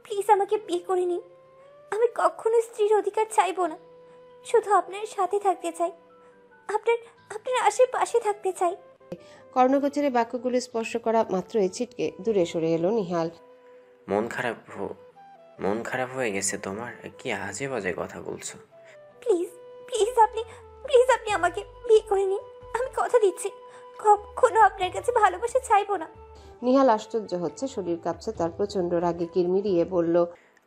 প্লিজ আমাকে বিয়ে করে নিন। আমি কখনো স্ত্রীর অধিকার চাইবো না, শুধু আপনার সাথে থাকতে চাই, আপনার আপনার আশেপাশে থাকতে চাই। কর্ণগোচরে বাক্যগুলো স্পর্শ করা মাত্রই ছিটকে দূরে সরে এলো নিহাল। মন খারাপ হয়ে গেছে তোমার? কি আজে বাজে কথা বলছো? প্লিজ প্লিজ আপনি আমাকে বিয়ে করে নিন। আমি কথা দিচ্ছি, কখনো আপনার কাছে ভালোবাসা চাইবো না। নিহাল আশ্চর্য হচ্ছে, শরীর কাঁপছে তার, প্রচন্ড রাগে কিরমিরিয়ে বলল,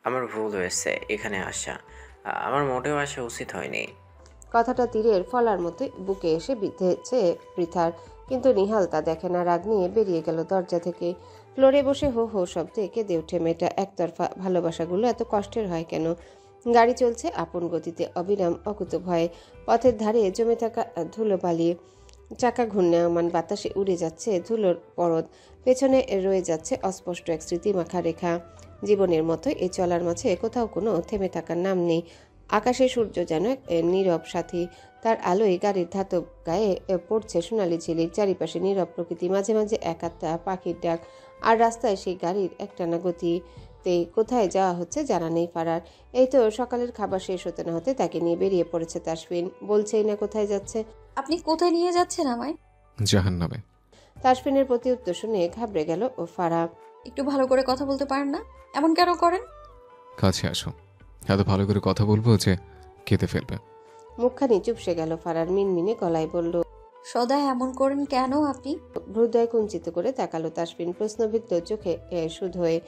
আমার ভুল হয়েছে এখানে আসা। আমার মোটেও আসা উচিত হয়নি। কথাটা তীরের ফলার মতো বুকে এসে বিঁধেছে পৃথার, কিন্তু নিহাল তা দেখে না। রাগ নিয়ে বেরিয়ে গেল দরজা থেকে। ফ্লোরে বসে হো হো শব্দে কেঁদে ওঠে মেয়েটা। একতরফা ভালোবাসাগুলো এত কষ্টের হয় কেন? গাড়ি চলছে আপন গতিতে, অবিরাম অকুত ভয়ে। পথের ধারে জমে থাকা ধুলো বালিয়ে চাকা ঘূর্ণায়মান, বাতাসে উড়ে যাচ্ছে ধুলোর পরদ। পেছনে রয়ে যাচ্ছে অস্পষ্ট এক স্মৃতিমাখা রেখা। জীবনের মতো এই চলার মাঝে কোথাও কোনো থেমে থাকার নাম নেই। আকাশে সূর্য যেন এক নীরব সাথী, তার আলোয় গাড়ির ধাতব গায়ে পড়ছে সোনালি ঝিলিক। চারিপাশে নীরব প্রকৃতি, মাঝে মাঝে একাত্তা পাখির ডাক, আর রাস্তায় সেই গাড়ির একটানা গতিতে কোথায় যাওয়া হচ্ছে জানা নেই ফারার। এই তো সকালের খাবার শেষ হতে না হতে তাকে নিয়ে বেরিয়ে পড়েছে তাসফিন। বলছেই না কোথায় যাচ্ছে। আপনি কোথায় নিয়ে যাচ্ছেন আমায়? জাহান্নামে। তাসফিনের প্রতি উত্তর শুনে ঘাবড়ে গেল ও ফারা। একটু ভালো করে কথা বলতে পারেন না? এমন কেন করেন? কাছে আসো, এত ভালো করে কথা বলবো যে কেঁদে ফেলবে। মুখখানি চুপসে গেল ফারার, মিনমিনে গলায় বলল, সদা এমন করেন কেন আপনি? হৃদয় কুঞ্চিত করে তাকালো তাসফিন প্রশ্নবিদ্ধ চোখে শুধ হয়ে।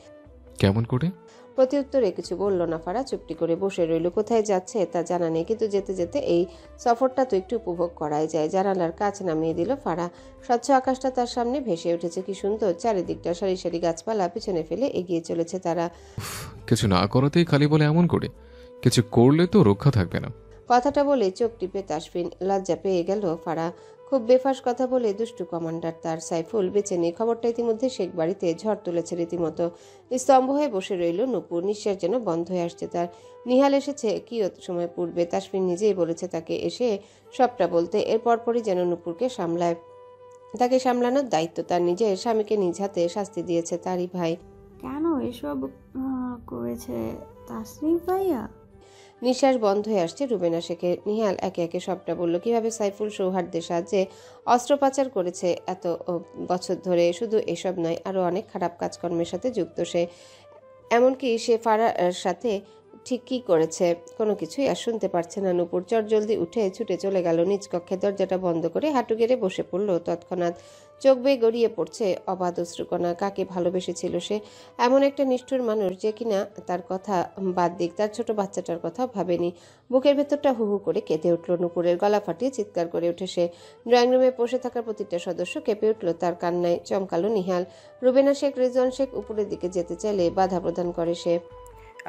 কেমন করে? প্রত্যুত্তরে কিছু বলল না ফারা, চুপটি করে বসে রইল। কোথায় যাচ্ছে তা জানা নেই, কিন্তু যেতে যেতে এই সফরটা তো একটু উপভোগ করাই যায়। জানালার কাছে নামিয়ে দিল ফারা। স্বচ্ছ আকাশটা তার সামনে ভেসে উঠেছে, কি সুন্দর। চারিদিকটা সারি সারি গাছপালা, পিছনে ফেলে এগিয়ে চলেছে তারা। কিছু না করাতেই খালি বলে এমন করে, কিছু করলে তো রক্ষা থাকবে না। কথাটা বলে চোখ টিপে তাসফিন। লজ্জা পেয়ে গেল ফারা। খুব বেফাস কথা বলে দুষ্টু কমান্ডার তার সাইফুল বেঁচে নেই। খবরটা ইতিমধ্যে শেখ বাড়িতে ঝড় তুলেছে রীতিমতো। স্তম্ভ হয়ে বসে রইল নূপুর, নিঃশ্বাস যেন বন্ধ হয়ে আসছে তার। নিহাল এসেছে কি সময় পূর্বে, তাসফিন নিজেই বলেছে তাকে এসে সবটা বলতে। এর পরপরই যেন নূপুরকে সামলায়। তাকে সামলানোর দায়িত্ব তার। নিজের স্বামীকে নিজ হাতে শাস্তি দিয়েছে তারই ভাই। কেন এসব করেছে তাসরিফ ভাইয়া? নিঃশ্বাস বন্ধ হয়ে আসছে রুবেনা শেখের। নিহাল একে একে সবটা বলল, কিভাবে সাইফুল সৌহার্দ্যের সাহায্যে অস্ত্র পাচার করেছে এত বছর ধরে। শুধু এসব নয়, আরও অনেক খারাপ কাজকর্মের সাথে যুক্ত সে। এমনকি সে ফারার সাথে ঠিক কী করেছে কোনো কিছুই আর শুনতে পারছে না নূপুর। চটজলদি উঠে ছুটে চলে গেল নিজ কক্ষে। দরজাটা বন্ধ করে হাঁটু গেড়ে বসে পড়ল তৎক্ষণাৎ। চোখ বেয়ে গড়িয়ে পড়ছে অবাধ অশ্রুকণা। কাকে ভালোবেসেছিল সে? এমন একটা নিষ্ঠুর মানুষ যে কিনা তার কথা বাদ দিক, তার ছোট বাচ্চাটার কথা ভাবেনি। বুকের ভেতরটা হু হু করে কেঁদে উঠল নূপুরের। গলা ফাটিয়ে চিৎকার করে উঠে সে। ড্রয়িং রুমে বসে থাকা প্রতিটা সদস্য কেঁপে উঠল তার কান্নায়। চমকালো নিহাল। রুবেনা শেখ, রিজওয়ান শেখ উপরের দিকে যেতে চাইলে বাধা প্রদান করে সে।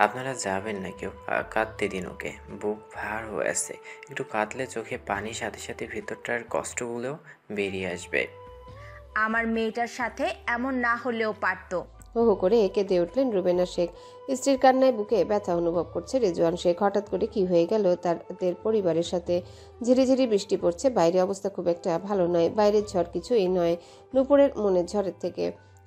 আপনারা যাবেন না কেউ, কাঁদতে দিন ওকে, বুক ভার হয়ে আছে। একটু কাঁদলে চোখে পানির সাথে সাথে ভেতরটার কষ্টগুলোও বেরিয়ে আসবে। আমার মেয়েটার সাথে এমন না হলেও পারতো। হো হো করে কেঁদে উঠলেন রুবেনা শেখ। স্ত্রীর কান্নায় বুকে ব্যথা অনুভব করছে রেজওয়ান শেখ। হঠাৎ করে কি হয়ে গেল তাদের পরিবারের সাথে? ঝিরিঝিরি বৃষ্টি পড়ছে, বাইরে অবস্থা খুব একটা ভালো নয়। বাইরের ঝড় কিছুই নয় নূপুরের মনের ঝড়ের থেকে।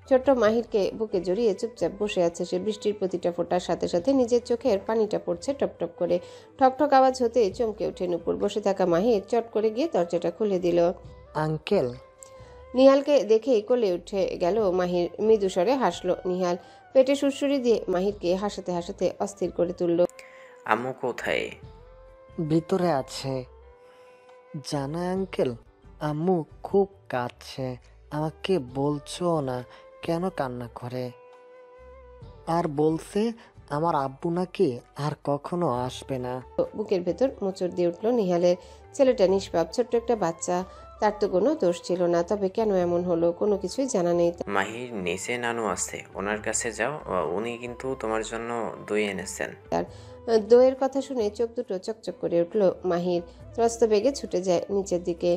ছোট্ট মাহিরকে বুকে জড়িয়ে চুপচাপ বসে আছে সে। বৃষ্টির প্রতিটা ফোঁটার সাথে সাথে নিজের চোখের পানিটা পড়ছে টপটপ করে। ঠকঠক আওয়াজ হতেই চমকে ওঠে নূপুর। বসে থাকা মাহির চট করে গিয়ে দরজাটা খুলে দিল। আঙ্কেল। নিহালকে দেখেই কোলে উঠে গেল মাহির। মৃদু স্বরে হাসলো নিহাল। পেটে সুরসুরি দিয়ে মাহিরকে হাসাতে হাসাতে অস্থির করে তুলল। আম্মু কোথায়? ভিতরে আছে। জানা আঙ্কেল, আম্মু খুব কাঁদছে। আমাকে বলছো না কেন কান্না করে, আর বলছে আমার আব্বু নাকি আর কখনো আসবে না। বুকের ভেতর মোচড় দিয়ে উঠল নিহালের। ছেলেটা নিষ্পাপ, ছোট্ট একটা বাচ্চা, তার তো কোনো দোষ ছিল না। তবে কেন এমন হলো কোনো কিছুই জানা নেই। মাহির নিচে নানু আছে, ওনার কাছে যাও, উনি কিন্তু তোমার জন্য দই এনেছেন। তার দইয়ের কথা শুনে চোখ দুটো চকচক করে উঠল মাহির। ত্রস্ত বেগে ছুটে যায় নিচের দিকে।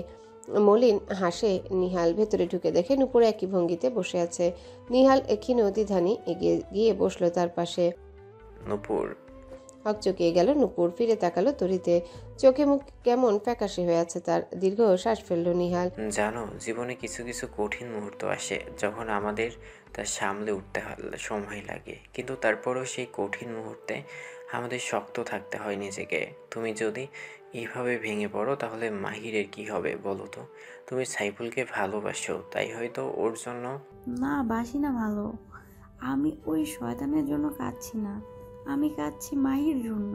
মলিন হাসে নিহাল। ভেতরে ঢুকে দেখে নূপুর একই ভঙ্গিতে বসে আছে। নিহাল ক্ষীণ দ্বিধানি এগিয়ে গিয়ে বসলো তার পাশে। নূপুর। হকচকিয়ে গেল নূপুর, ফিরে তাকালো তরিতে। চোখে মুখ কেমন ফ্যাকাশে হয়ে আছে তার। দীর্ঘ শ্বাস ফেললো নিহাল। জানো, জীবনে কিছু কিছু কঠিন মুহূর্ত আসে যখন আমাদের তা সামলে উঠতে সময় লাগে, কিন্তু তারপরও সেই কঠিন মুহূর্তে আমাদের শক্ত থাকতে হয় নিজেকে। তুমি যদি এইভাবে ভেঙে পড়ো তাহলে মাহিরের কি হবে বলো তো? তুমি সাইফুলকে ভালোবাসো, তাই হয়তো ওর জন্য। না, বাসি না ভালো। আমি ওই শয়তানের জন্য কাঁদছি না, আমি কাঁদছি মাহির জন্য।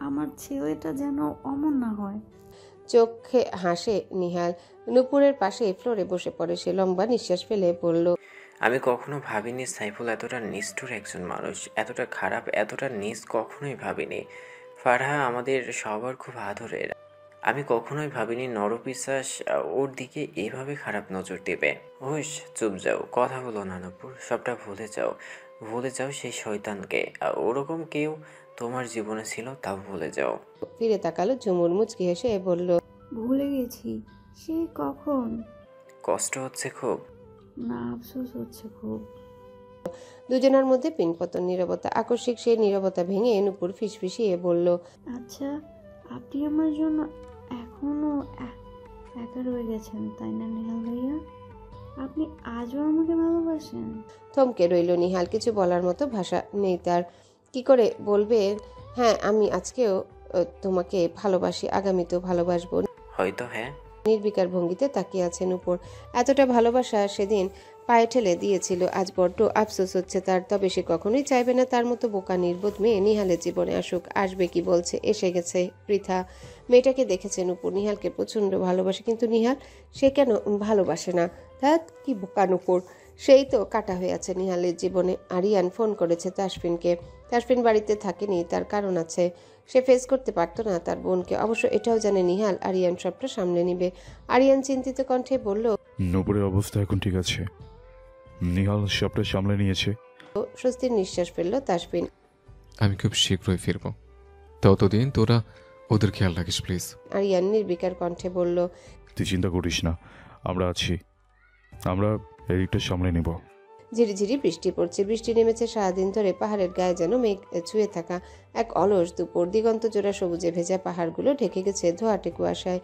আমার ছেলেটা যেন অমর না হয়। চোখে হাসে নিহাল। নূপুরের পাশে ফ্লোরে বসে পড়ে সে। লম্বা নিঃশ্বাস ফেলে বলল, আমি কখনো ভাবিনি সাইফুল এতটা নিষ্ঠুর একজন মানুষ, এতটা খারাপ, এতটা নিজ কখনোই ভাবিনি। ফারহা আমাদের সবার খুব আদরের। আমি কখনোই ভাবিনি নরপিশাচ ওর দিকে এভাবে খারাপ নজর দেবে। হুশ, চুপ যাও, কথা বলো না নূপুর, সবটা ভুলে যাও। ভুলে যাও সেই শয়তানকে। ওরকম কেউ তোমার জীবনে ছিল তাও ভুলে যাও। ফিরে তাকালো ঝুমুর, মুচকি হেসে বলল, ভুলে গেছি। সে কখন? কষ্ট হচ্ছে খুব? না, আফসোস হচ্ছে খুব। দুজনের মধ্যে পিনপতন নীরবতা। আকস্মিক সেই নীরবতা ভেঙে নূপুর ফিসফিসিয়ে বলল, আচ্ছা, আপনি আমার জন্য এখনো একা রয়ে গেছেন তাই না নিহাল ভাইয়া? আপনি আজও আমাকে ভালোবাসেন? থমকে রইল নিহাল। কিছু বলার মতো ভাষা নেই তার। কি করে বলবে, হ্যাঁ আমি আজকেও তোমাকে ভালোবাসি, আগামীতেও ভালোবাসবো। হয়তো হ্যাঁ। নির্বিকার ভঙ্গিতে তাকিয়ে আছে নূপুর। এতটা ভালোবাসা সেদিন পায়ে ঠেলে দিয়েছিল, আজ বড্ড আফসোস হচ্ছে তার। তবে সে কখনোই চাইবে না তার মতো বোকা নির্বোধ মেয়ে নিহালের জীবনে আসুক। আসবে কি বলছে, এসে গেছে পৃথা। মেয়েটাকে দেখেছে নূপুর নিহালকে প্রচণ্ড ভালোবাসে, কিন্তু নিহাল সে কেন ভালোবাসে না? ধ্যাৎ, কি বোকা নূপুর। সেই তো কাটা হয়ে আছে নিহালের জীবনে। আরিয়ান ফোন করেছে তাসফিনকে। তাসফিন বাড়িতে থাকেনি, তার কারণ আছে। সে ফেস করতে পারতো না তার বোনকে। অবশ্য এটাও জানে নিহাল আরিয়ান সবটা সামলে নিবে। আরিয়ান চিন্তিত কণ্ঠে বলল, নূপুরের অবস্থা এখন ঠিক আছে, নিহাল সবটা সামলে নিয়েছে। স্বস্তির নিঃশ্বাস ফেললো তাসফিন। আমি খুব শীঘ্রই ফিরবো, ততদিন তোরা ওদের খেয়াল রাখিস প্লিজ। আরিয়ান নির্বিকার কণ্ঠে বলল, তুই চিন্তা করিস না, আমরা আছি, আমরা এদিকটা সামলে নেব। ঝিরিঝিরি বৃষ্টি পড়ছে। বৃষ্টি নেমেছে সারাদিন ধরে। পাহাড়ের গায়ে যেন মেঘ ছুঁয়ে থাকা এক অলস দুপুর। দিগন্ত জোড়া সবুজে ভেজা পাহাড়গুলো ঢেকে গেছে ধোঁয়াটে কুয়াশায়।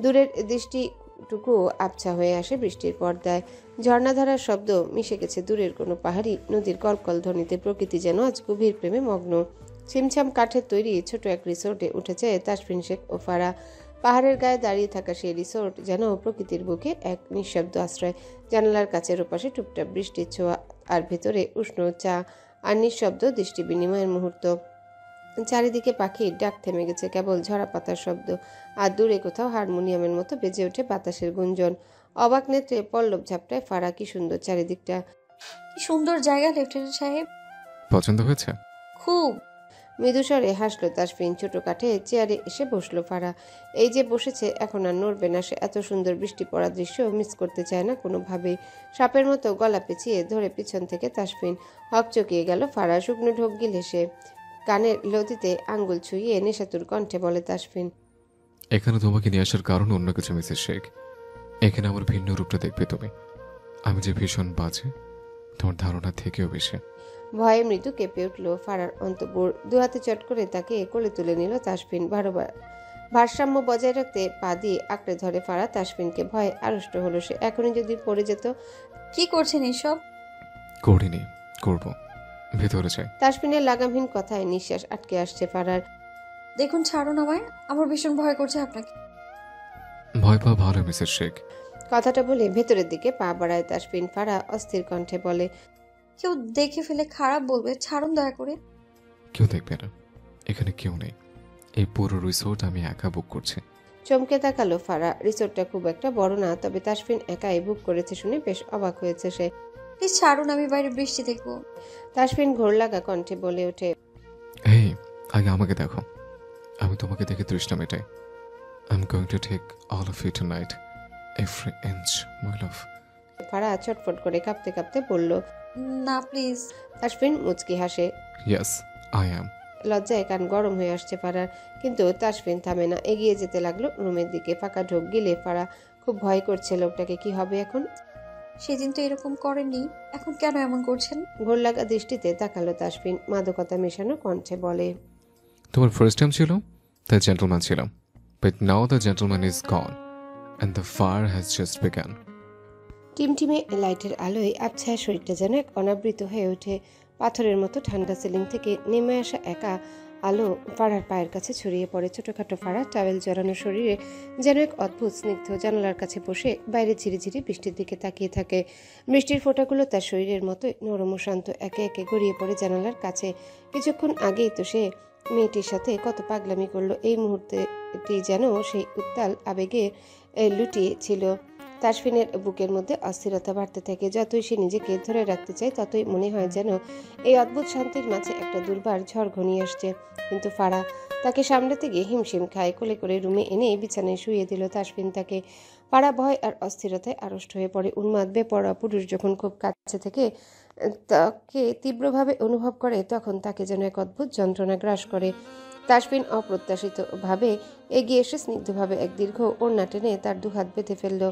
দূরের দৃষ্টিটুকু আবছা হয়ে আসে বৃষ্টির পর্দায়। ঝর্ণাধারার শব্দ মিশে গেছে দূরের কোনো পাহাড়ি নদীর কলকল ধ্বনিতে। প্রকৃতি যেন আজ গভীর প্রেমে মগ্ন। ছিমছাম কাঠের তৈরি ছোট এক রিসোর্টে উঠেছে তাসফিন শেখ ও ফারা। পাহাড়ের গায়ে দাঁড়িয়ে থাকা সেই রিসোর্ট যেন প্রকৃতির বুকে এক নিঃশব্দ আশ্রয়। জানালার কাছের ওপাশে টুপটাপ বৃষ্টির ছোঁয়া, আর ভেতরে উষ্ণ চা আর নিঃশব্দ দৃষ্টি বিনিময়ের মুহূর্ত। চারিদিকে পাখির ডাক থেমে গেছে, কেবল ঝরা পাতার শব্দ। আর দূরে কোথাও হারমোনিয়ামের মতো বেজে ওঠে বাতাসের গুঞ্জন। অবাক নেত্রে পল্লব ঝাপটায় ফারা। কি সুন্দর চারিদিকটা, কি সুন্দর জায়গা লেফটেন্যান্ট সাহেব। পছন্দ হয়েছে? খুব। মৃদুস্বরে হাসলো তাসফিন। ছোট কাঠে চেয়ারে এসে বসলো ফারা। এই যে বসেছে, এখন আর নড়বে না সে। এত সুন্দর বৃষ্টি পড়ার দৃশ্য মিস করতে চায় না কোনোভাবেই। সাপের মতো গলা পেঁচিয়ে ধরে পিছন থেকে তাসফিন। হকচকিয়ে গেল ফারা। শুকনো ঢোক গিলে সে। কানের লতিতে আঙ্গুল ছুঁয়ে নেশাতুর কণ্ঠে বলে তাসফিন, এখানে তোমাকে নিয়ে আসার কারণ অন্য কিছু মিসেস শেখ। এখানে আমার ভিন্ন রূপটা দেখবে তুমি। আমি যে ভীষণ বাজে তোমার ধারণা থেকেও বেশি। ভয়ে মৃদু কেঁপে উঠল ফারার অন্তঃপুর। দুহাতে চট করে তাকে কোলে তুলে নিল তাসফিন। ভারসাম্য বজায় রাখতে পা দিয়ে আঁকড়ে ধরে ফারা তাসফিনকে। ভয়ে আড়ষ্ট হলো সে। এখনই যদি পড়ে যেত। কি করছেন এসব? করিনি, করবো, ভেতরে যাই। তাসফিনের লাগামহীন কথায় নিঃশ্বাস আটকে আসছে ফারার। দেখুন, ছাড়ুন আমায়, আমার ভীষণ ভয় করছে আপনাকে। ভয় পাওয়া ভালো মিসেস শেখ। কথাটা বলে ভেতরের দিকে পা বাড়ায় তাসফিন। ফারা অস্থির কণ্ঠে বলে, কেউ দেখে ফেলে খারাপ বলবে, ছাড়ুন দয়া করে। কেউ দেখবে না, এখানে কেউ নেই। এই পুরো রিসোর্ট আমি একা বুক করছি। চমকে তাকালো ফারা। রিসোর্টটা খুব একটা বড় না, তবে তাসফিন একাই বুক করেছে শুনে বেশ অবাক হয়েছে সে। প্লিজ ছাড়ুন, আমি বাইরে বৃষ্টি দেখবো। তাসফিন ঘোর লাগা কণ্ঠে বলে ওঠে, এই আগে আমাকে দেখো, আমি তোমাকে দেখে তৃষ্ণা মেটাই। I'm going to take all of you tonight, every inch, my love. ফারা ছটফট করে কাঁপতে কাঁপতে বলল, না প্লিজ। তাসফিন মুচকি হাসে। Yes, I am. লজ্জায় কান গরম হয়ে আসছে ফারার, কিন্তু তাসফিন থামে না। এগিয়ে যেতে লাগলো রুমের দিকে। ফাঁকা ঢোক গিলে ফারা খুব ভয় করছে লোকটাকে কি হবে এখন। সেদিন তো এরকম করেননি, এখন কেন এমন করছেন? ঘোর লাগা দৃষ্টিতে তাকালো তাসফিন, মাদকতা মেশানো কণ্ঠে বলে, তোমার ফার্স্ট টাইম ছিল, দ্য জেন্টলম্যান ছিলাম, but now the gentleman is gone and the fire has just begun. টিমটিমে লাইটের আলোয় আবছায়া শরীরটা যেন এক অনাবৃত হয়ে ওঠে। পাথরের মতো ঠান্ডা সিলিং থেকে নেমে আসা একা আলো ফাড়ার পায়ের কাছে ছড়িয়ে পড়ে। ছোটখাটো ফাড়া টাওয়েল জড়ানো শরীরে যেন এক অদ্ভুত স্নিগ্ধ। জানালার কাছে বসে বাইরে ঝিরিঝিরি বৃষ্টির দিকে তাকিয়ে থাকে। বৃষ্টির ফোঁটাগুলো তার শরীরের মতোই নরম ও শান্ত একে একে গড়িয়ে পড়ে জানালার কাছে। কিছুক্ষণ আগেই তো সে মেয়েটির সাথে কত পাগলামি করলো, এই মুহূর্তেটি যেন সেই উত্তাল আবেগে লুটিয়ে ছিল। তাসফিনের বুকের মধ্যে অস্থিরতা বাড়তে থাকে। যতই সে নিজেকে ধরে রাখতে চায় ততই মনে হয় যেন এই অদ্ভুত শান্তির মাঝে একটা দুর্বার ঝড় ঘনিয়ে আসছে। কিন্তু ফাড়া তাকে সামলাতে গিয়ে হিমশিম খায়। কোলে করে রুমে এনে বিছানায় শুয়ে দিল তাসফিন তাকে। ফাড়া ভয় আর অস্থিরতায় আড়ষ্ট হয়ে পড়ে। উন্মাদ বেপরোয়া পুরুষ যখন খুব কাছে থেকে তাকে তীব্রভাবে অনুভব করে, তখন তাকে যেন এক অদ্ভুত যন্ত্রণা গ্রাস করে। তাসফিন অপ্রত্যাশিতভাবে এগিয়ে এসে স্নিগ্ধভাবে এক দীর্ঘ ওড়না টেনে তার দুহাত বেঁধে ফেলল।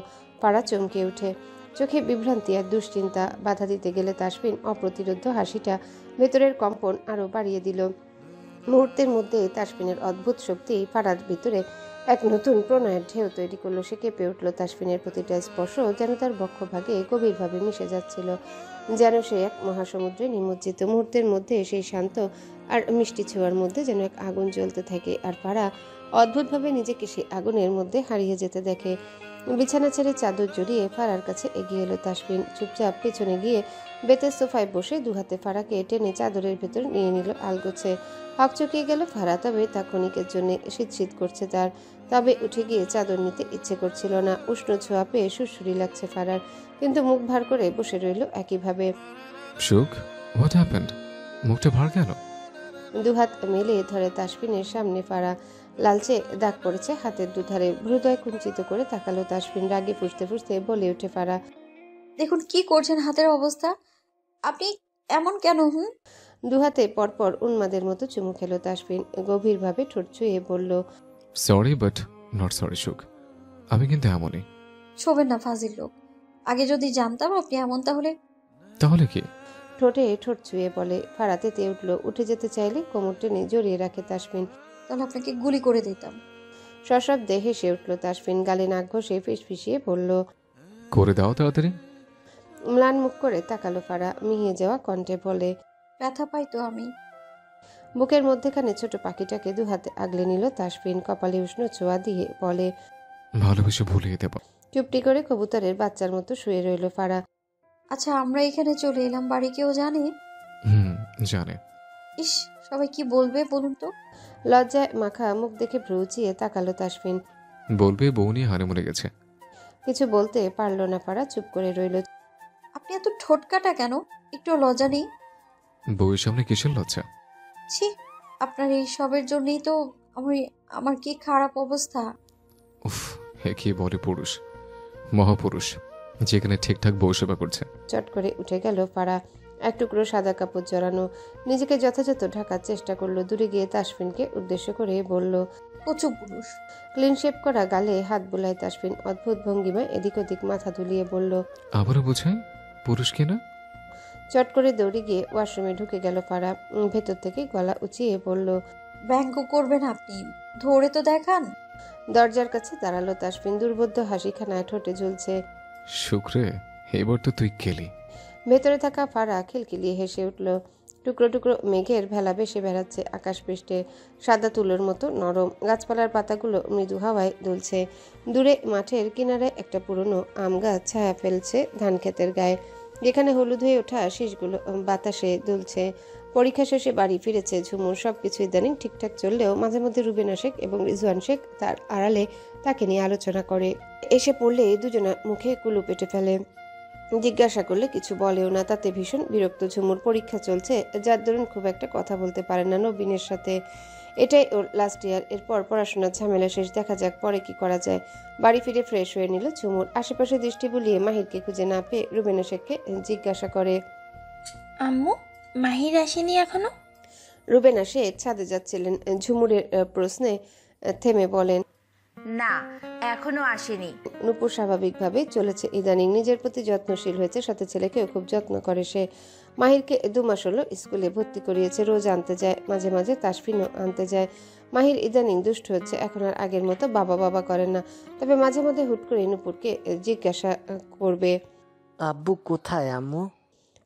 পাড়া চমকে ওঠে। চোখে বিভ্রান্তি আর দুশ্চিন্তা। বাধা দিতে গেলে তাসফিন অপ্রতিরোধ্য হাসিটা ভেতরের কম্পন আরও বাড়িয়ে দিল। মুহূর্তের মধ্যে তাসফিনের অদ্ভুত শক্তি পাড়ার ভিতরে এক নতুন প্রণয়ের ঢেউ তৈরি করলো। সে কেঁপে উঠল। তাসফিনের প্রতিটা স্পর্শ যেন তার বক্ষভাগে গভীরভাবে মিশে যাচ্ছিল, যেন সে এক মহাসমুদ্রে নিমজ্জিত। মুহূর্তের মধ্যে সেই শান্ত আর মিষ্টি ছোঁয়ার মধ্যে যেন এক আগুন জ্বলতে থাকে। আর পাড়া অদ্ভুতভাবে নিজেকে সেই আগুনের মধ্যে হারিয়ে যেতে দেখে। বিছানা ছেড়ে চাদর জড়িয়ে ফাড়ার কাছে এগিয়ে এলো তাসফিন। চুপচাপ পেছনে গিয়ে বেতের সোফায় বসে দুহাতে ফাড়াকে টেনে চাদরের ভেতর নিয়ে নিল আলগোছে। হকচকিয়ে গেল ফাড়া, তবে তা ক্ষণিকের জন্য শীত করছে তার। তবে উঠে গিয়ে চাদর নিতে ইচ্ছে করছিল না। উষ্ণ ছোঁয়া পেয়ে সুরসুরি লাগছে ফাড়ার, কিন্তু মুখ ভার করে বসে রইল একইভাবে। সুখ, হোয়াট হ্যাপেন্ড? মুখটা ভার কেন? দুহাত মেলে ধরে তাসফিনের সামনে ফাড়া। লালচে দাগ পড়েছে হাতের দুধারে। হৃদয় কুঞ্চিত করে তাকালো তাসফিন। রাগে ফুঁসতে ফুঁসতে বলে উঠে ফাড়া, দেখুন কি করছেন হাতের অবস্থা, আপনি এমন কেন? দুহাতে পরপর উন্মাদের মতো চুমু খেলো তাসফিন। গভীরভাবে ঠোঁট ছুঁয়ে বলল, সরি বাট নট সরি সুখ, আমি কিন্তু এমনই। শোবেন না ফাজিল লোক। আগে যদি জানতাম আপনি এমন তাহলে কি? ঠোঁটে ঠোঁট ছুঁয়ে বলে। ফাড়া তেতে উঠল। উঠে যেতে চাইলে কোমর টেনে জড়িয়ে রাখে তাসফিন। তাহলে আপনাকে গুলি করে দিতাম। সশব্দে হেসে উঠল তাসফিন। গালে নাক ঘষে ফিসফিসিয়ে বলল, করে দাও তাড়াতাড়ি। ম্লান মুখ করে তাকালো ফাড়া। মিহিয়ে যাওয়া কণ্ঠে বলে, ব্যথা পাই তো আমি। বুকের মধ্যেখানে ছোট পাখিটাকে দুহাতে আগলে নিল তাসফিন। কপালে উষ্ণ ছোঁয়া দিয়ে বলে, ভালোবেসে ভুলিয়ে দেব। চুপটি করে কবুতরের বাচ্চার মতো শুয়ে রইল ফাড়া। আচ্ছা, আমরা এখানে চলে এলাম, বাড়ি কেউ জানে? জানে। ইস, সবাই কি বলবে বলুন তো? লজ্জায় মাখা মুখ দেখে ভ্রু উঁচিয়ে তাকালো তাসফিন। বলবে বউ নিয়ে হানিমুনে গেছে। কিছু বলতে পারল না ফাড়া, চুপ করে রইল। আপনি এত ঠোঁটকাটা কেন? একটু লজ্জা নেই? বউয়ের সামনে কিসের লজ্জা? ছি, আপনার এই সবের জন্যই তো আমার কি খারাপ অবস্থা। উফ, হে কি বলে পুরুষ, মহাপুরুষ, যেখানে ঠিকঠাক বউ সেবা করছে। চট করে উঠে গেল ফাড়া। এক টুকরো সাদা কাপড় জড়ানো। নিজেকে যথাযথ ঢাকার চেষ্টা করলো। দূরে গিয়ে তাসফিনকে উদ্দেশ্য করে বলল, প্রচুর পুরুষ। ক্লিন শেপ করা গালে হাত বুলায় তাসফিন। অদ্ভুত ভঙ্গিমায় এদিক ওদিক মাথা দুলিয়ে বলল, আবারও বোঝাই পুরুষ কিনা। চট করে দৌড়ে গিয়ে ওয়াশরুমে ঢুকে গেল ফাড়া। ভেতর থেকে গলা উঁচিয়ে বলল, ব্যঙ্গ করবেন আপনি, ধরে তো দেখান। দরজার কাছে দাঁড়ালো তাসফিন। দুর্বোধ্য হাসিখানা ঠোঁটে ঝুলছে। শুক্রে, এবার তো তুই গেলি। ভেতরে থাকা ফাড়া খিলখিলিয়ে হেসে উঠল। টুকরো টুকরো মেঘের ভেলা ভেসে বেড়াচ্ছে আকাশ পৃষ্ঠে। সাদা তুলোর মতো নরম। গাছপালার পাতাগুলো মৃদু হাওয়ায় দুলছে। দূরে মাঠের কিনারে একটা পুরনো আম গাছ ছায়া ফেলছে ধান ক্ষেতের গায়ে, যেখানে হলুদ হয়ে ওঠা শীষগুলো বাতাসে দুলছে। পরীক্ষা শেষে বাড়ি ফিরেছে ঝুমুর। সবকিছু ইদানিং ঠিকঠাক চললেও মাঝে মধ্যে রুবেনা শেখ এবং রিজওয়ান শেখ তার আড়ালে তাকে নিয়ে আলোচনা করে। এসে পড়লে দুজনা মুখে কুলু পেটে ফেলে। জিজ্ঞাসা করলে কিছু বলেও না। তাতে ভীষণ বিরক্ত ঝুমুর। পরীক্ষা চলছে, যার দরুন খুব একটা কথা বলতে পারে না নবীনের সাথে। এটাই ওর লাস্ট ইয়ার। এরপর পড়াশোনার ঝামেলা শেষ, দেখা যাক পরে কি করা যায়। বাড়ি ফিরে ফ্রেশ হয়ে নিল ঝুমুর। আশেপাশে দৃষ্টি বুলিয়ে মাহিরকে খুঁজে না পেয়ে রুবেনা শেখকে জিজ্ঞাসা করে, আম্মু, মাহির আসেনি এখনো? রুবেনা শেখ ছাদে যাচ্ছিলেন। ঝুমুরের প্রশ্নে থেমে বলেন, না, এখনো আসেনি। নূপুর স্বাভাবিকভাবে চলেছে, ইদানিং নিজের প্রতি যত্নশীল হয়েছে, সাথে ছেলেকেও খুব যত্ন করে সে। মাহিরকে 2 মাস হলো স্কুলে ভর্তি করিয়েছে, রোজ আনতে যায়, মাঝে মাঝে তাসফিনও আনতে যায়। মাহির ইদানিং দুষ্ট হচ্ছে, এখন আর আগের মতো বাবা বাবা করে না, তবে মাঝে মাঝে হুট করে নূপুরকে জিজ্ঞাসা করবে, আব্বু কোথায় আম্মু?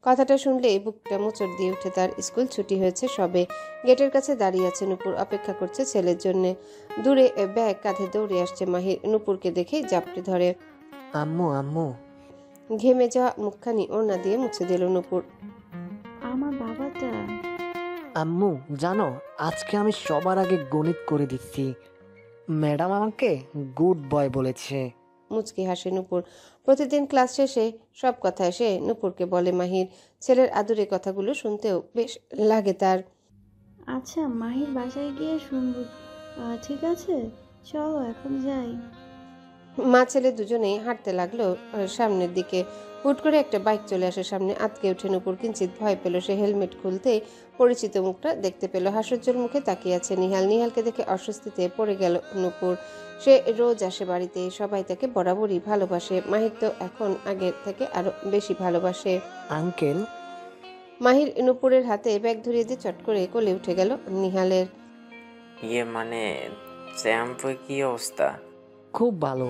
কথাটা শুনলে বুকটা মোচড় দিয়ে উঠে তার। স্কুল ছুটি হয়েছে সবে। গেটের কাছে দাঁড়িয়ে আছে নূপুর, অপেক্ষা করছে ছেলের জন্য। দূরে ব্যাগ কাঁধে দৌড়ে আসছে মাহির, নূপুরকে দেখে জাপটে ধরে। আম্মু আম্মু। ঘেমে যাওয়া মুখখানি ওড়না দিয়ে মুছে দিল নূপুর। আমার বাবাটা। আম্মু জানো, আজকে আমি সবার আগে গণিত করে দিচ্ছি। ম্যাডাম আমাকে গুড বয় বলেছে। মুচকি হাসে নূপুর। প্রতিদিন ক্লাস শেষে সব কথা এসে নূপুরকে বলে মাহির। ছেলের আদুরে কথাগুলো শুনতেও বেশ লাগে তার। আচ্ছা, মাহির বাসায় গিয়ে শুনবো। ঠিক আছে, চলো এখন যাই। মা ছেলে দুজনেই হাঁটতে লাগলো সামনের দিকে। হুট করে একটা বাইক চলে আসে সামনে, আতকে উঠে নূপুর কিঞ্চিত ভয় পেল। সে হেলমেট খুলতে পরিচিত মুখটা দেখতে পেল। হাস্যোজ্জ্বল মুখে তাকিয়ে আছে নিহাল। নিহালকে দেখে অস্বস্তিতে পড়ে গেল নূপুর। সে রোজ আসে বাড়িতে, সবাই তাকে বরাবরই ভালোবাসে। মাহির তো এখন আগের থেকে আরো বেশি ভালোবাসে। আঙ্কেল। মাহির নূপুরের হাতে ব্যাগ ধরিয়ে দিয়ে চট করে কোলে উঠে গেল নিহালের। মানে চ্যাম্পের কি অবস্থা? খুব ভালো,